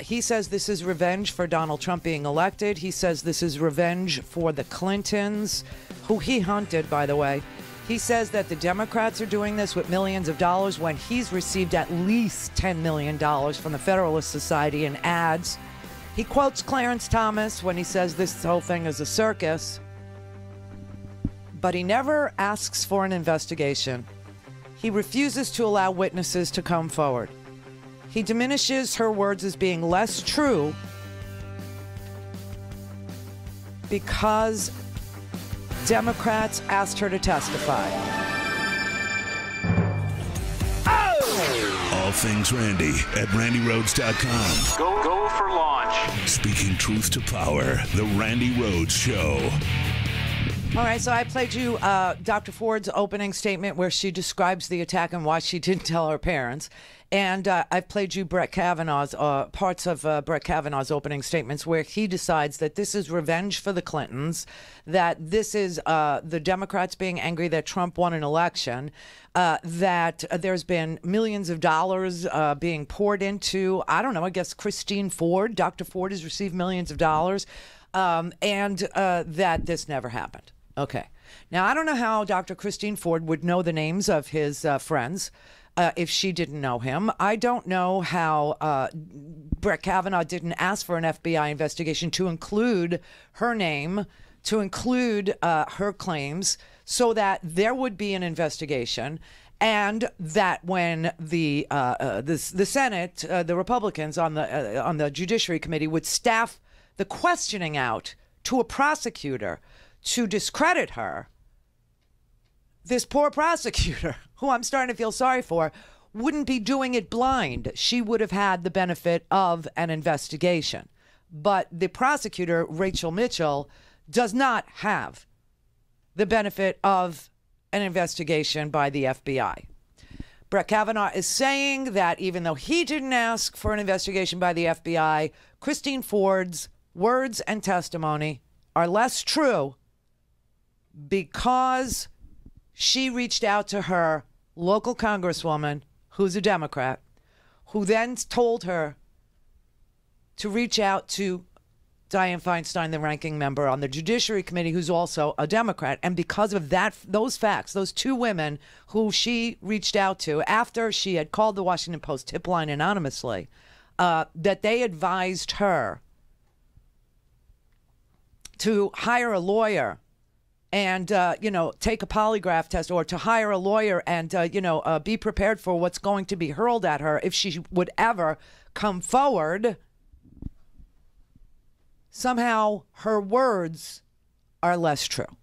He says this is revenge for Donald Trump being elected. He says this is revenge for the Clintons, who he hunted, by the way. He says that the Democrats are doing this with millions of dollars when he's received at least $10 million from the Federalist Society in ads. He quotes Clarence Thomas when he says this whole thing is a circus. But he never asks for an investigation. He refuses to allow witnesses to come forward. He diminishes her words as being less true because Democrats asked her to testify. All things Randi at RandiRhodes.com. Go for launch. Speaking truth to power, the Randi Rhodes Show. All right, so I played you Dr. Ford's opening statement where she describes the attack and why she didn't tell her parents. And I've played you Brett Kavanaugh's parts of Brett Kavanaugh's opening statements where he decides that this is revenge for the Clintons, that this is the Democrats being angry that Trump won an election, that there's been millions of dollars being poured into, I don't know, I guess Christine Ford. Dr. Ford has received millions of dollars, and that this never happened. Okay. Now, I don't know how Dr. Christine Ford would know the names of his friends if she didn't know him. I don't know how Brett Kavanaugh didn't ask for an FBI investigation to include her name, to include her claims, so that there would be an investigation, and that when the Senate, the Republicans on the Judiciary Committee would staff the questioning out to a prosecutor to discredit her, this poor prosecutor, who I'm starting to feel sorry for, wouldn't be doing it blind. She would have had the benefit of an investigation. But the prosecutor, Rachel Mitchell, does not have the benefit of an investigation by the FBI. Brett Kavanaugh is saying that even though he didn't ask for an investigation by the FBI, Christine Ford's words and testimony are less true because she reached out to her local congresswoman, who's a Democrat, who then told her to reach out to Dianne Feinstein, the ranking member on the Judiciary Committee, who's also a Democrat. And because of that, those facts, those 2 women who she reached out to after she had called the Washington Post tip line anonymously, that they advised her to hire a lawyer and, take a polygraph test, or to hire a lawyer and, be prepared for what's going to be hurled at her if she would ever come forward. Somehow her words are less true.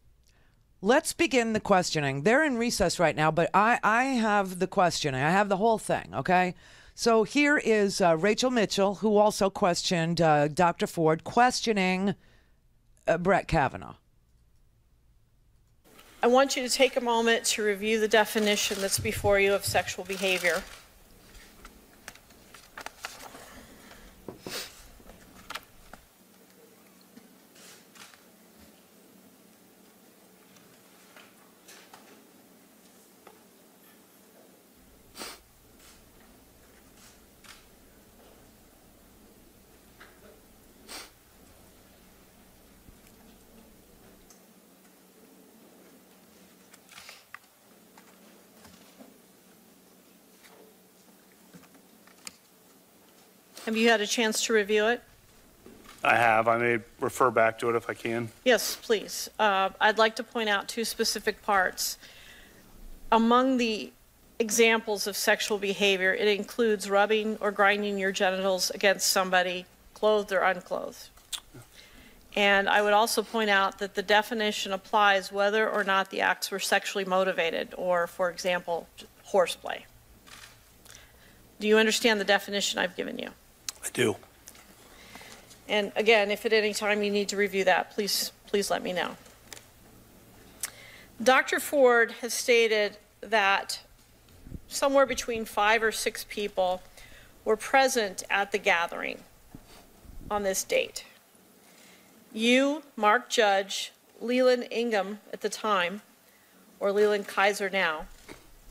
Let's begin the questioning. They're in recess right now, but I have the questioning. I have the whole thing, okay? So here is Rachel Mitchell, who also questioned Dr. Ford, questioning Brett Kavanaugh. I want you to take a moment to review the definition that's before you of sexual behavior. Have you had a chance to review it? I have. I may refer back to it if I can. Yes, please. I'd like to point out two specific parts. Among the examples of sexual behavior, it includes rubbing or grinding your genitals against somebody, clothed or unclothed. And I would also point out that the definition applies whether or not the acts were sexually motivated or, for example, horseplay. Do you understand the definition I've given you? I do. And again, if at any time you need to review that, please let me know. Dr. Ford has stated that somewhere between 5 or 6 people were present at the gathering on this date. You, Mark Judge, Leland Ingham at the time, or Leland Kaiser now,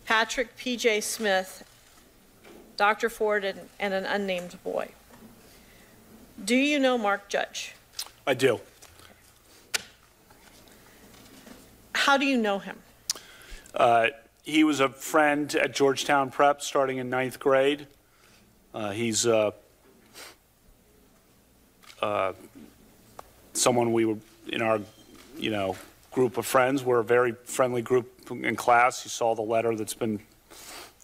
Patrick P.J. Smith, Dr. Ford, and an unnamed boy. Do you know Mark Judge? I do. How do you know him? He was a friend at Georgetown Prep starting in 9th grade. He's someone we were in our, group of friends. We're a very friendly group in class. You saw the letter that's been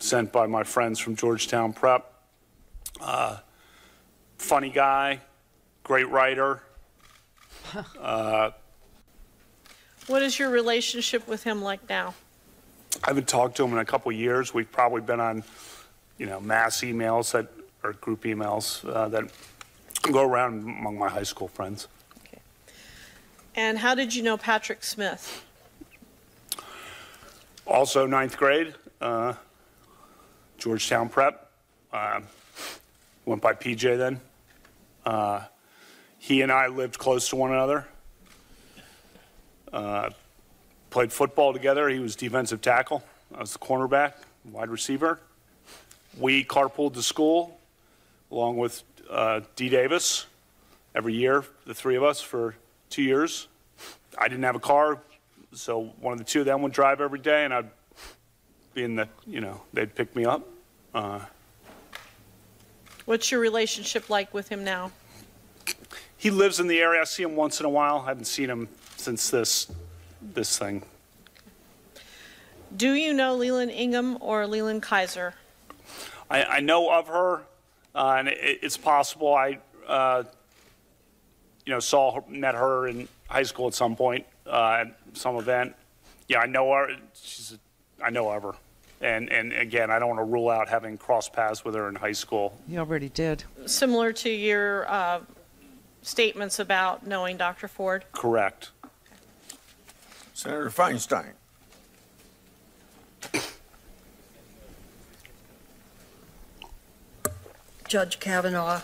sent by my friends from Georgetown Prep. Funny guy, great writer. What is your relationship with him like now? I haven't talked to him in a couple of years. We've probably been on, mass emails or group emails that go around among my high school friends. Okay. And how did you know Patrick Smith? Also 9th grade, Georgetown Prep. Went by PJ then. He and I lived close to one another. Played football together. He was defensive tackle. I was the cornerback, wide receiver. We carpooled to school along with D. Davis every year, the three of us, for 2 years. I didn't have a car, so one of the two of them would drive every day, and I'd be in the, they'd pick me up. What's your relationship like with him now? He lives in the area. I see him once in a while. I haven't seen him since this thing. Do you know Leland Ingham or Leland Kaiser? I know of her, and it's possible I, met her in high school at some point at some event. Yeah, I know her. I know of her. And again, I don't want to rule out having crossed paths with her in high school. You already did. Similar to your statements about knowing Dr. Ford? Correct. Senator Feinstein. Judge Kavanaugh,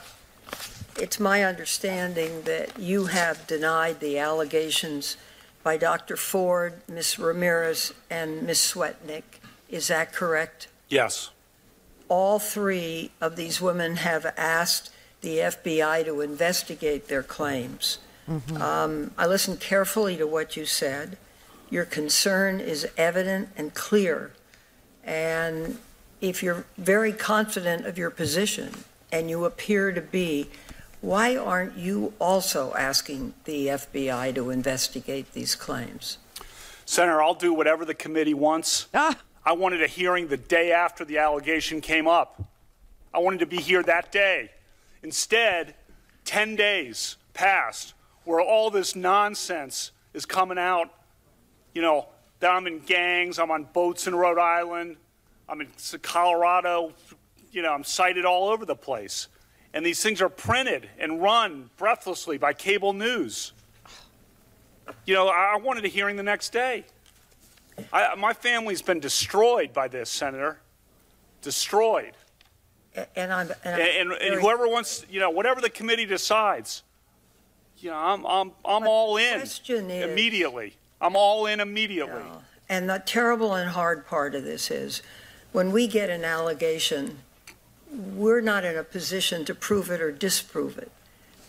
it's my understanding that you have denied the allegations by Dr. Ford, Ms. Ramirez, and Ms. Swetnick. Is that correct? Yes. All three of these women have asked the FBI to investigate their claims. Mm-hmm. I listened carefully to what you said. Your concern is evident and clear. And if you're very confident of your position, and you appear to be, why aren't you also asking the FBI to investigate these claims? Senator, I'll do whatever the committee wants. I wanted a hearing the day after the allegation came up. I wanted to be here that day. Instead, 10 days passed where all this nonsense is coming out, that I'm in gangs, I'm on boats in Rhode Island, I'm in Colorado, I'm cited all over the place. And these things are printed and run breathlessly by cable news. I wanted a hearing the next day. My family's been destroyed by this, Senator. Destroyed. And whoever wants, whatever the committee decides, I'm all in immediately. I'm all in immediately. No. And the terrible and hard part of this is when we get an allegation, we're not in a position to prove it or disprove it.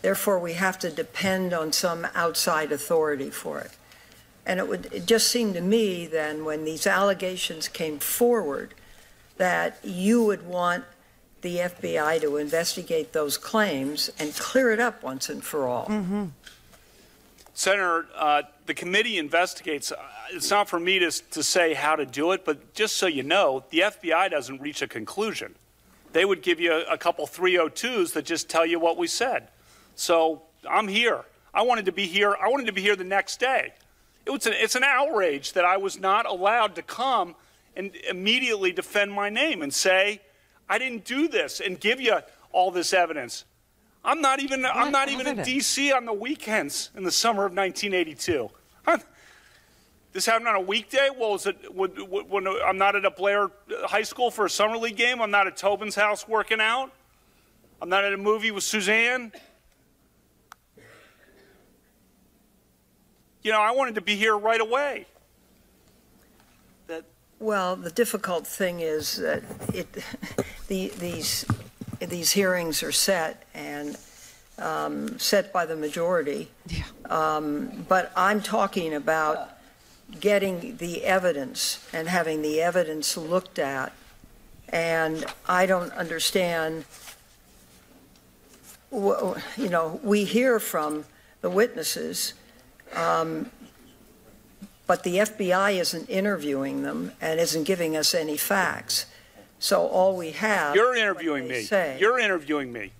Therefore, we have to depend on some outside authority for it. And it just seemed to me then when these allegations came forward that you would want the FBI to investigate those claims and clear it up once and for all. Mm-hmm. Senator, the committee investigates. It's not for me to say how to do it, but just so you know, the FBI doesn't reach a conclusion. They would give you a couple 302s that just tell you what we said. So I'm here. I wanted to be here. I wanted to be here the next day. It's an outrage that I was not allowed to come and immediately defend my name and say, I didn't do this and give you all this evidence. I'm not even in D.C. on the weekends in the summer of 1982. This happened on a weekday? Well, when I'm not at a Blair High School for a summer league game? I'm not at Tobin's house working out? I'm not at a movie with Suzanne? I wanted to be here right away. Well, the difficult thing is that these hearings are set and set by the majority. Yeah. But I'm talking about getting the evidence and having the evidence looked at. And I don't understand, we hear from the witnesses, but the FBI isn't interviewing them and isn't giving us any facts. So all we have... You're interviewing me. You're interviewing me.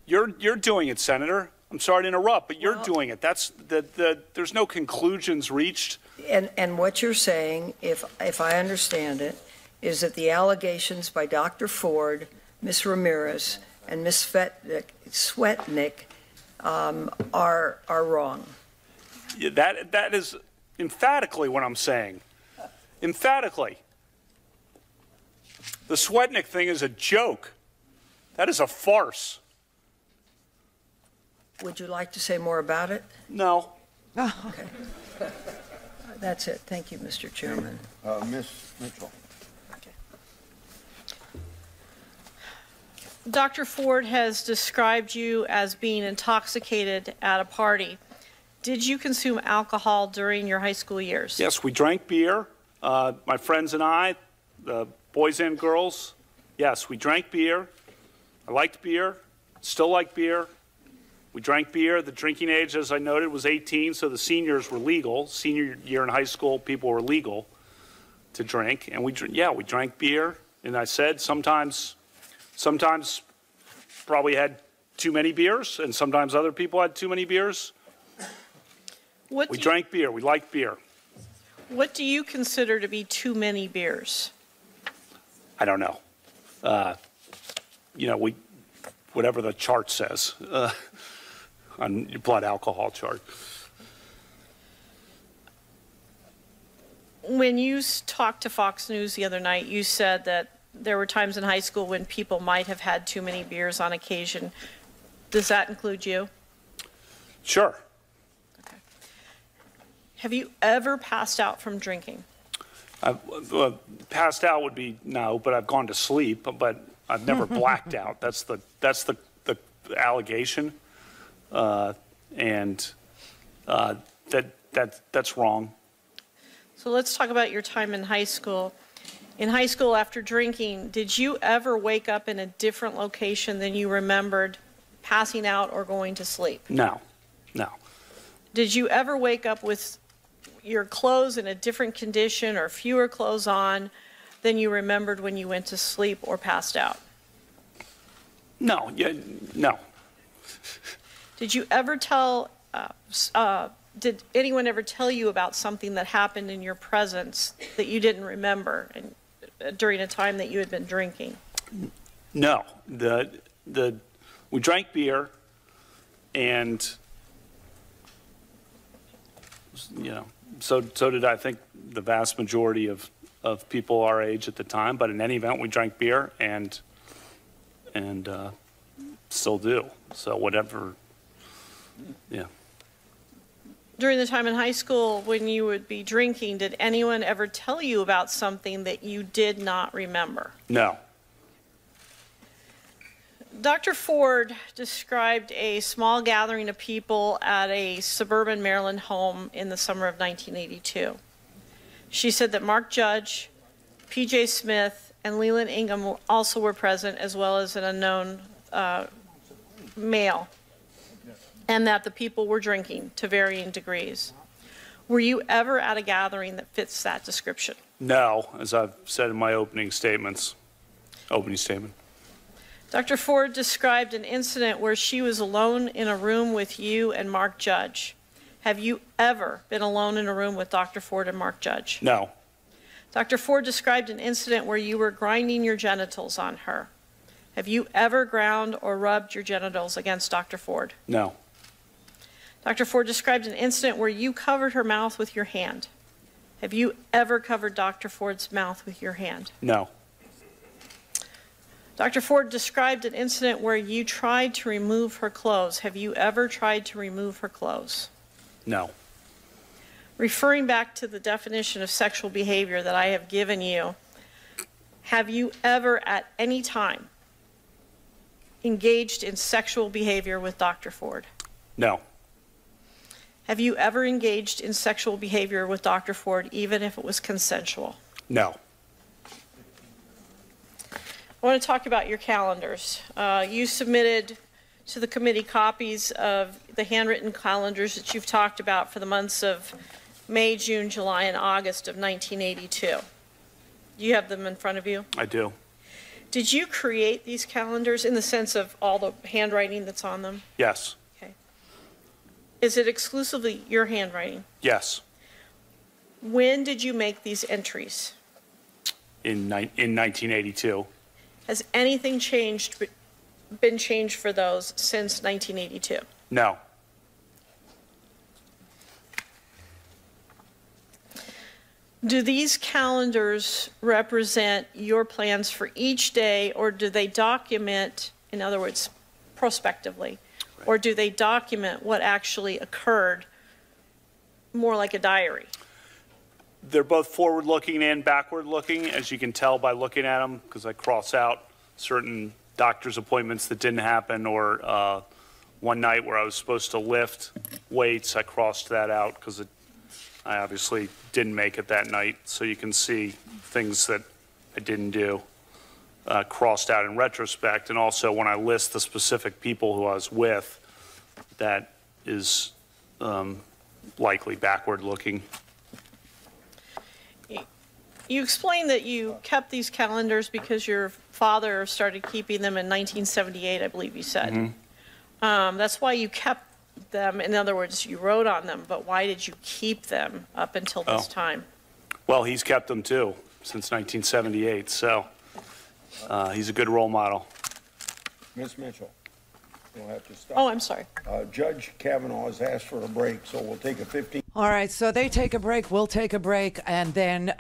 You're doing it, Senator. I'm sorry to interrupt, but you're doing it. There's no conclusions reached. And what you're saying, if I understand it, is that the allegations by Dr. Ford, Ms. Ramirez, and Ms. Swetnick are wrong. Yeah, that is emphatically what I'm saying. Emphatically. The Swetnick thing is a joke. That is a farce. Would you like to say more about it? No. Okay. That's it. Thank you, Mr. Chairman. Ms. Mitchell. Dr. Ford has described you as being intoxicated at a party. Did you consume alcohol during your high school years? Yes, we drank beer. My friends and I, the boys and girls, yes, we drank beer. I liked beer, still like beer. We drank beer. The drinking age, as I noted, was 18, so the seniors were legal. Senior year in high school, people were legal to drink. And we drank beer. And I said sometimes probably had too many beers, and sometimes other people had too many beers. We drank beer. We liked beer. What do you consider to be too many beers? I don't know. Whatever the chart says on your blood alcohol chart. When you talked to Fox News the other night, you said that there were times in high school when people might have had too many beers on occasion. Does that include you? Sure. Okay. Have you ever passed out from drinking? Passed out would be no, but I've gone to sleep. But I've never blacked out. That's the allegation, and that's wrong. So let's talk about your time in high school. In high school, after drinking, did you ever wake up in a different location than you remembered passing out or going to sleep? No. Did you ever wake up with your clothes in a different condition or fewer clothes on than you remembered when you went to sleep or passed out? No. Did you ever did anyone ever tell you about something that happened in your presence that you didn't remember during a time that you had been drinking? No. We drank beer, and So did I think the vast majority of people our age at the time. But in any event, we drank beer and still do. So whatever, yeah. During the time in high school when you would be drinking, did anyone ever tell you about something that you did not remember? No. Dr. Ford described a small gathering of people at a suburban Maryland home in the summer of 1982. She said that Mark Judge, P.J. Smith, and Leland Ingham also were present, as well as an unknown male, and that the people were drinking to varying degrees. Were you ever at a gathering that fits that description? No, as I've said in my opening statement. Dr. Ford described an incident where she was alone in a room with you and Mark Judge. Have you ever been alone in a room with Dr. Ford and Mark Judge? No. Dr. Ford described an incident where you were grinding your genitals on her. Have you ever ground or rubbed your genitals against Dr. Ford? No. Dr. Ford described an incident where you covered her mouth with your hand. Have you ever covered Dr. Ford's mouth with your hand? No. Dr. Ford described an incident where you tried to remove her clothes. Have you ever tried to remove her clothes? No. Referring back to the definition of sexual behavior that I have given you, have you ever at any time engaged in sexual behavior with Dr. Ford? No. Have you ever engaged in sexual behavior with Dr. Ford, even if it was consensual? No. I want to talk about your calendars. You submitted to the committee copies of the handwritten calendars that you've talked about for the months of May, June, July, and August of 1982. Do you have them in front of you? I do. Did you create these calendars in the sense of all the handwriting that's on them? Yes. Okay. Is it exclusively your handwriting? Yes. When did you make these entries? In 1982. Has anything been changed for those since 1982? No. Do these calendars represent your plans for each day, or do they document, in other words, prospectively, or do they document what actually occurred more like a diary? They're both forward-looking and backward-looking, as you can tell by looking at them, because I cross out certain doctor's appointments that didn't happen, or one night where I was supposed to lift weights, I crossed that out because I obviously didn't make it that night. So you can see things that I didn't do crossed out in retrospect. And also when I list the specific people who I was with, that is likely backward-looking. You explained that you kept these calendars because your father started keeping them in 1978, I believe you said. Mm-hmm. That's why you kept them. In other words, you wrote on them, but why did you keep them up until this time? Well, he's kept them too since 1978, so he's a good role model. Ms. Mitchell, you'll have to stop. Oh, I'm sorry. Judge Kavanaugh has asked for a break, so we'll take a 15. All right, so they take a break, we'll take a break, and then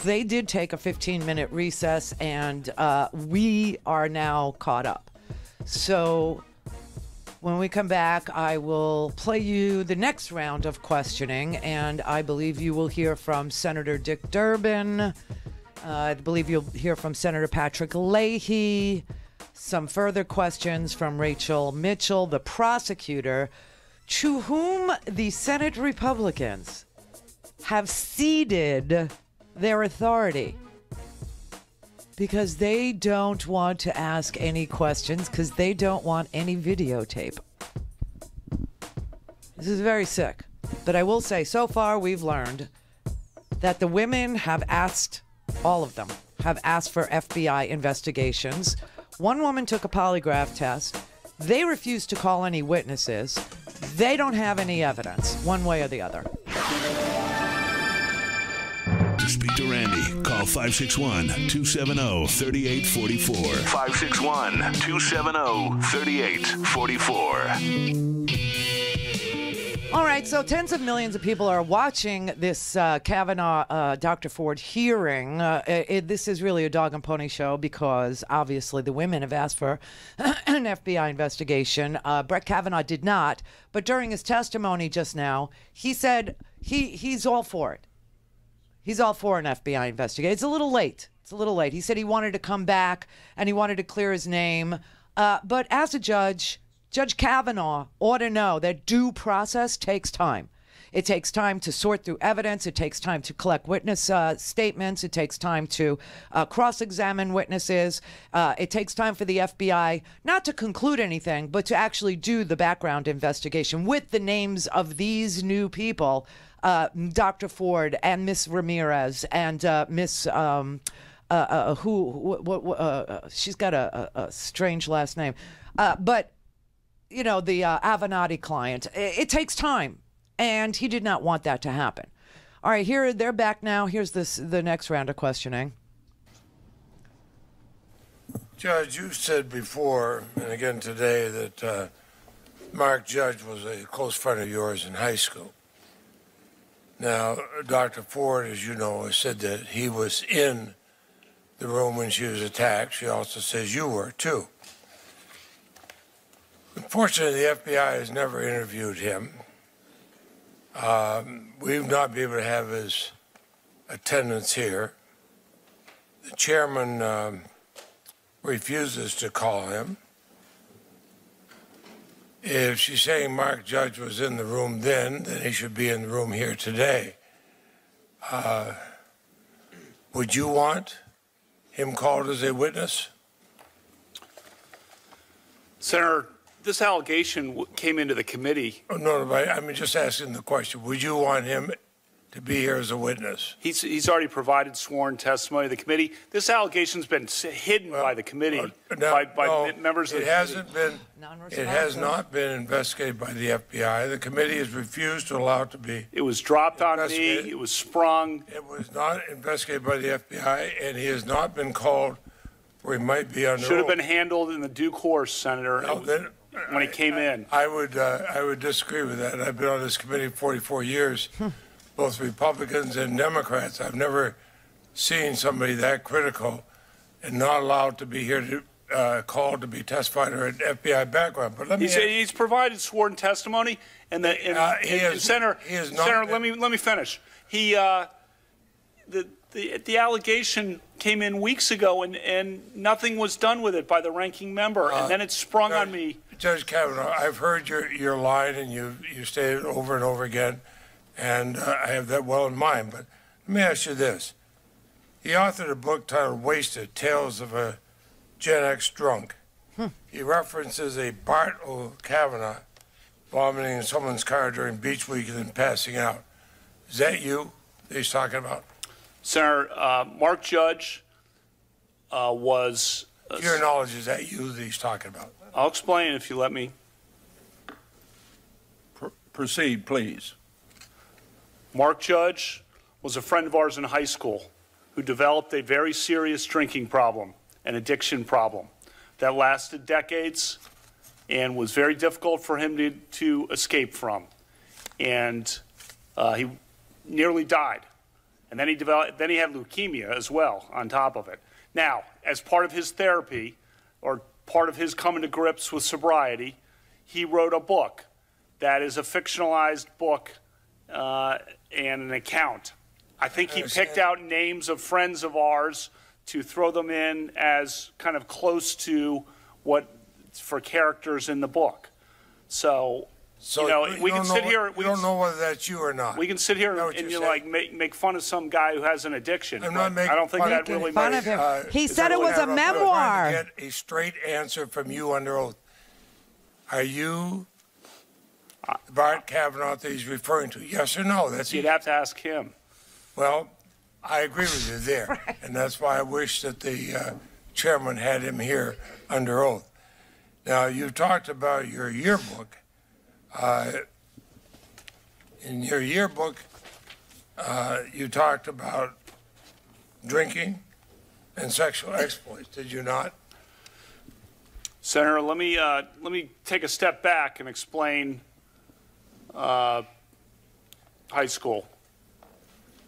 they did take a 15-minute recess, and we are now caught up. So when we come back, I will play you the next round of questioning, and I believe you will hear from Senator Dick Durbin. I believe you'll hear from Senator Patrick Leahy. Some further questions from Rachel Mitchell, the prosecutor, to whom the Senate Republicans have ceded their authority because they don't want to ask any questions because they don't want any videotape. This is very sick. But I will say, so far we've learned that the women have asked, all of them, have asked for FBI investigations. One woman took a polygraph test. They refused to call any witnesses. They don't have any evidence, one way or the other. To speak to Randi, call 561-270-3844. 561-270-3844. All right, right, so tens of millions of people are watching this Kavanaugh Dr. Ford hearing. This is really a dog and pony show because obviously the women have asked for an FBI investigation. Brett Kavanaugh did not, but during his testimony just now, he said he's all for it. He's all for an FBI investigation. It's a little late. It's a little late. He said he wanted to come back and he wanted to clear his name. But as a judge, Judge Kavanaugh ought to know that due process takes time. It takes time to sort through evidence. It takes time to collect witness statements. It takes time to cross-examine witnesses. It takes time for the FBI not to conclude anything, but to actually do the background investigation with the names of these new people, Dr. Ford and Miss Ramirez and Miss she's got a strange last name, but you know, the Avenatti client. It takes time, and he did not want that to happen. All right, here they're back now. Here's the next round of questioning. Judge, you said before, and again today, that Mark Judge was a close friend of yours in high school. Now, Dr. Ford, as you know, has said that he was in the room when she was attacked. She also says you were, too. Unfortunately, the FBI has never interviewed him. We've not been able to have his attendance here. The chairman refuses to call him. If she's saying Mark Judge was in the room then he should be in the room here today. Would you want him called as a witness? Senator, this allegation came into the committee. Oh, no, I'm just asking the question. Would you want him to be here as a witness? He's already provided sworn testimony to the committee. This allegation's been hidden by the committee, by members of the committee. It has not been investigated by the FBI. The committee has refused to allow it to be. It was dropped on me. It was sprung. It was not investigated by the FBI, and he has not been called where he might be under oath. Should have been handled in the due course, Senator, when he came in. I would disagree with that. I've been on this committee 44 years. Both Republicans and Democrats. I've never seen somebody that critical and not allowed to be here to called to be testified or an FBI background. But he's provided sworn testimony, and Senator, let me finish. The allegation came in weeks ago, and nothing was done with it by the ranking member, and then it sprung on me. Judge Kavanaugh, I've heard your line, and you stated it over and over again. And I have that well in mind. But let me ask you this. He authored a book titled Wasted, Tales of a Gen X Drunk. He references a Bart Kavanaugh vomiting in someone's car during beach week and then passing out. Is that you that he's talking about? Senator, Mark Judge was... To your knowledge, is that you that he's talking about? I'll explain if you let me. Proceed, please. Mark Judge was a friend of ours in high school who developed a very serious drinking problem, an addiction problem, that lasted decades and was very difficult for him to escape from. And he nearly died. And then he had leukemia as well on top of it. Now, as part of his therapy, or part of his coming to grips with sobriety, he wrote a book that is a fictionalized book and an account. I think he picked out names of friends of ours to throw them in as kind of close to what for characters in the book. So you know, we can sit here. We don't know whether that's you or not. We can sit here and you like make fun of some guy who has an addiction. I'm not making I don't think that really fun of him. He said it was a memoir. I'm trying to get a straight answer from you under oath. Are you Bart Kavanaugh that he's referring to? Yes or no? You'd have to ask him. Well, I agree with you there, right. And that's why I wish that the chairman had him here under oath. Now, you talked about your yearbook. In your yearbook, you talked about drinking and sexual exploits. Did you not? Senator, let me take a step back and explain high school.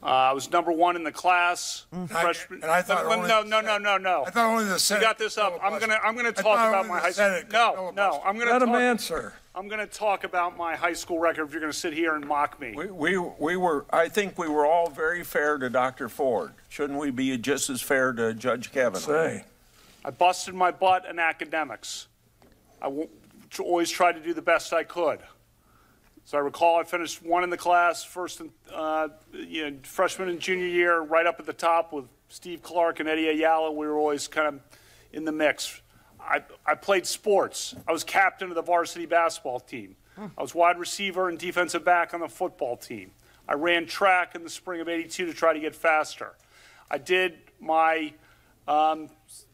I was #1 in the class. Freshman. And I thought no. I thought only the Senate. You got this up. I'm gonna talk about my high school. No. I'm gonna let him talk, answer. I'm gonna talk about my high school record. If you're gonna sit here and mock me, I think we were all very fair to Dr. Ford. Shouldn't we be just as fair to Judge Kavanaugh? I busted my butt in academics. Always tried to do the best I could. So I recall I finished 1 in the class, first and freshman and junior year, right up at the top with Steve Clark and Eddie Ayala. We were always kind of in the mix. I played sports. I was captain of the varsity basketball team. I was wide receiver and defensive back on the football team. I ran track in the spring of '82 to try to get faster. I did my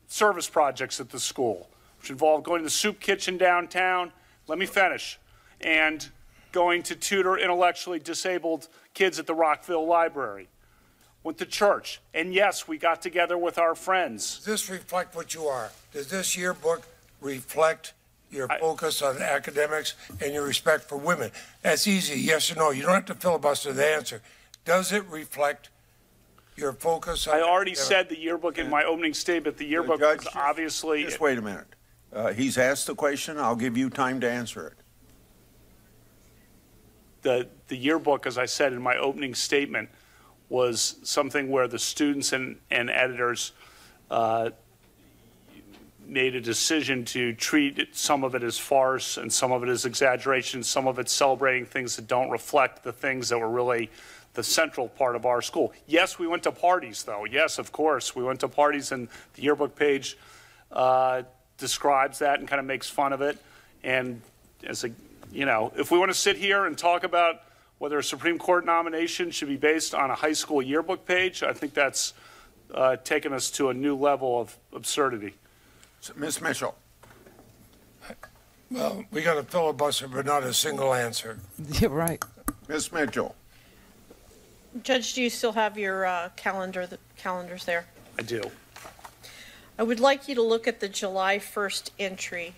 service projects at the school, which involved going to the soup kitchen downtown. Let me finish. And going to tutor intellectually disabled kids at the Rockville Library. Went to church. And yes, we got together with our friends. Does this reflect what you are? Does this yearbook reflect your focus on academics and your respect for women? That's easy, yes or no. You don't have to filibuster the answer. Does it reflect your focus on I already academics? said the yearbook in my opening statement. The yearbook was obviously... Just wait a minute. He's asked the question. I'll give you time to answer it. The yearbook, as I said in my opening statement, was something where the students and editors made a decision to treat some of it as farce and some of it as exaggeration, some of it celebrating things that don't reflect the things that were really the central part of our school. Yes, we went to parties, though. Yes, of course, we went to parties, and the yearbook page describes that and kind of makes fun of it. And as a if we want to sit here and talk about whether a Supreme Court nomination should be based on a high school yearbook page, I think that's taken us to a new level of absurdity. So, Ms. Mitchell. Well, we got a filibuster, but not a single answer. You're right. Ms. Mitchell. Judge, do you still have your calendars there? I do. I would like you to look at the July 1st entry.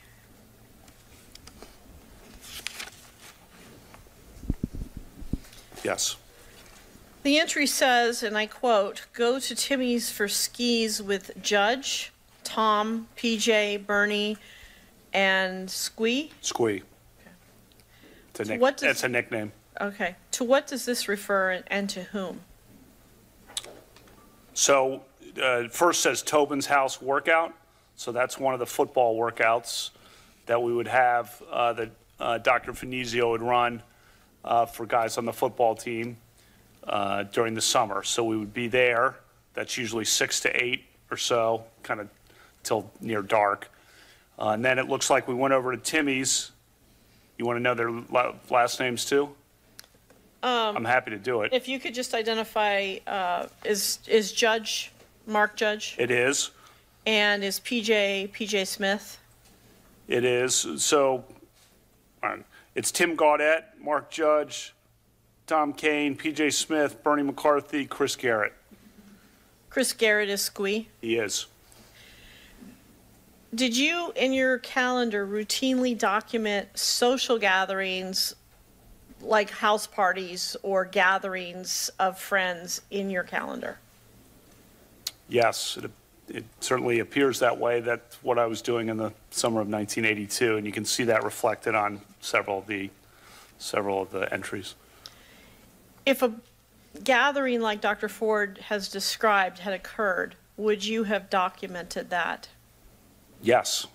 Yes. The entry says, and I quote, "Go to Timmy's for skis with Judge, Tom, PJ, Bernie, and Squee." Squee. Okay. It's a nickname. Okay. To what does this refer and to whom? So first says Tobin's House workout. So that's one of the football workouts that we would have that Dr. Finizio would run for guys on the football team during the summer. So we would be there. That's usually 6 to 8 or so, kind of till near dark. And then it looks like we went over to Timmy's. You want to know their last names too? I'm happy to do it. If you could just identify, is Judge Mark Judge? It is. And is PJ Smith? It is. So it's Tim Gaudette, Mark Judge, Tom Kane, PJ Smith, Bernie McCarthy, Chris Garrett. Chris Garrett is Squee? He is. Did you, in your calendar, routinely document social gatherings like house parties or gatherings of friends in your calendar? Yes, it certainly appears that way. That's what I was doing in the summer of 1982, and you can see that reflected on several of the entries. If a gathering like Dr. Ford has described had occurred, would you have documented that? Yes,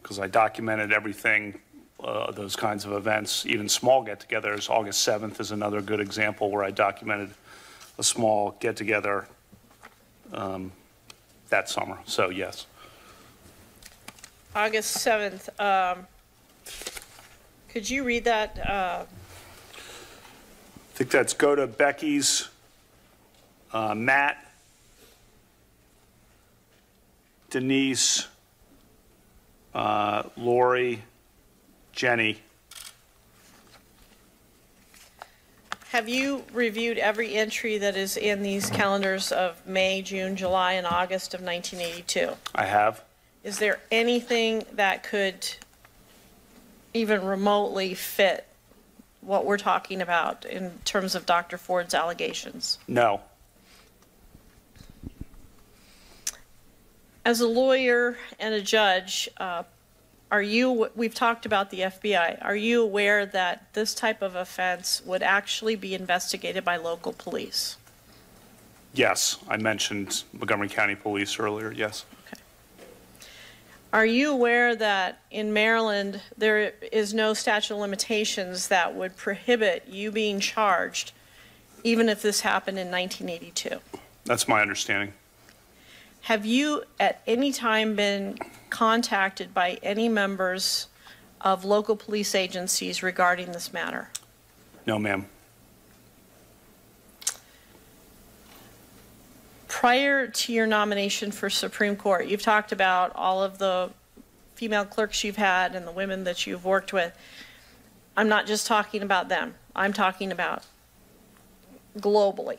because I documented everything, those kinds of events, even small get-togethers. August 7th is another good example where I documented a small get-together that summer. So, yes. August 7th. Could you read that? I think that's go to Becky's, Matt, Denise, Lori, Jenny. Have you reviewed every entry that is in these calendars of May, June, July, and August of 1982? I have. Is there anything that could even remotely fit what we're talking about in terms of Dr. Ford's allegations? No. As a lawyer and a judge, we've talked about the FBI, are you aware that this type of offense would actually be investigated by local police? Yes, I mentioned Montgomery County Police earlier, yes. Are you aware that in Maryland there is no statute of limitations that would prohibit you being charged even if this happened in 1982? That's my understanding. Have you at any time been contacted by any members of local police agencies regarding this matter? No, ma'am. Prior to your nomination for Supreme Court, you've talked about all of the female clerks you've had and the women that you've worked with. I'm not just talking about them. I'm talking about globally.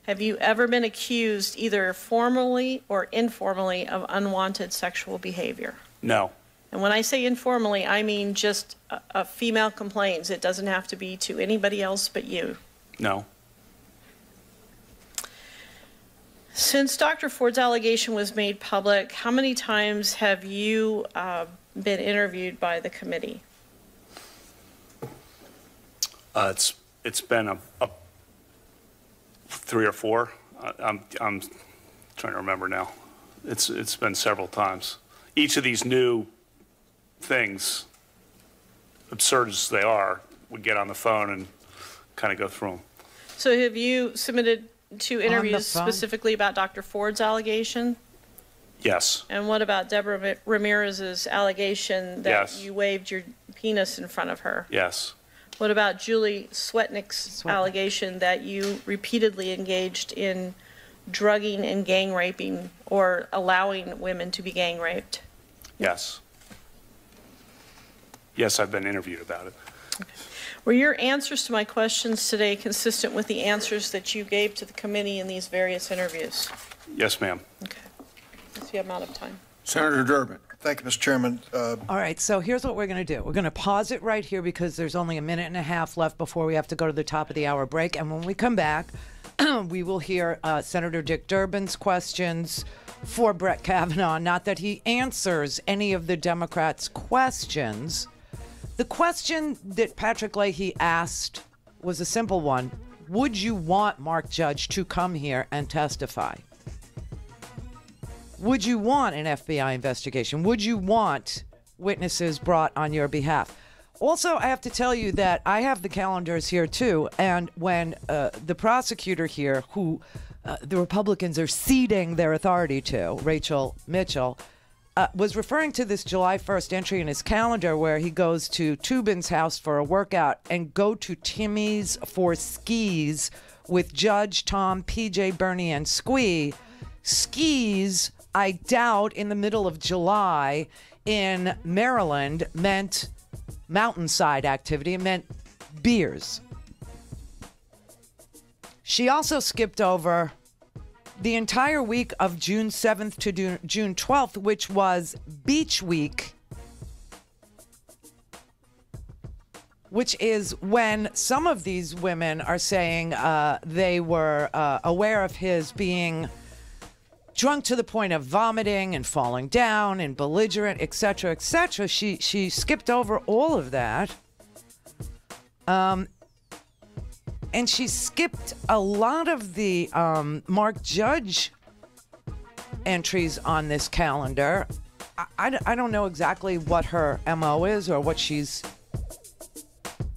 Have you ever been accused, either formally or informally, of unwanted sexual behavior? No. And when I say informally, I mean just a female complains. It doesn't have to be to anybody else but you. No. Since Dr. Ford's allegation was made public, how many times have you been interviewed by the committee? It's been a 3 or 4. I'm trying to remember now. It's been several times. Each of these new things, absurd as they are, we get on the phone and kind of go through them. So have you submitted 2 interviews specifically about Dr. Ford's allegation? Yes. And what about Deborah Ramirez's allegation that Yes. you waved your penis in front of her? Yes. What about Julie Swetnick's allegation that you repeatedly engaged in drugging and gang raping or allowing women to be gang raped? Yes. Yes, I've been interviewed about it. Were your answers to my questions today consistent with the answers that you gave to the committee in these various interviews? Yes, ma'am. Okay. Let's see, I'm out of time. Senator Durbin. Thank you, Mr. Chairman. All right, so here's what we're going to do. We're going to pause it right here because there's only a minute and a half left before we have to go to the top of the hour break. And when we come back, we will hear Senator Dick Durbin's questions for Brett Kavanaugh. Not that he answers any of the Democrats' questions. The question that Patrick Leahy asked was a simple one. Would you want Mark Judge to come here and testify? Would you want an FBI investigation? Would you want witnesses brought on your behalf? Also, I have to tell you that I have the calendars here, too. And when the prosecutor here, who the Republicans are ceding their authority to, Rachel Mitchell, was referring to this July 1st entry in his calendar where he goes to Tubin's house for a workout and go to Timmy's for skis with Judge, Tom, PJ, Bernie, and Squee. Skis, I doubt, in the middle of July in Maryland meant mountainside activity. It meant beers. She also skipped over the entire week of June 7th to June 12th, which was Beach Week, which is when some of these women are saying they were aware of his being drunk to the point of vomiting and falling down and belligerent, etc., etc. She skipped over all of that. And she skipped a lot of the Mark Judge entries on this calendar. I don't know exactly what her MO is or what she's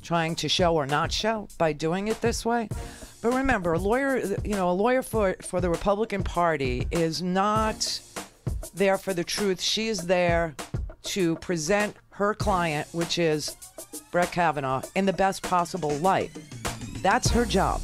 trying to show or not show by doing it this way. But remember, a lawyer for the Republican Party is not there for the truth. She is there to present her client, which is Brett Kavanaugh, in the best possible light. That's her job.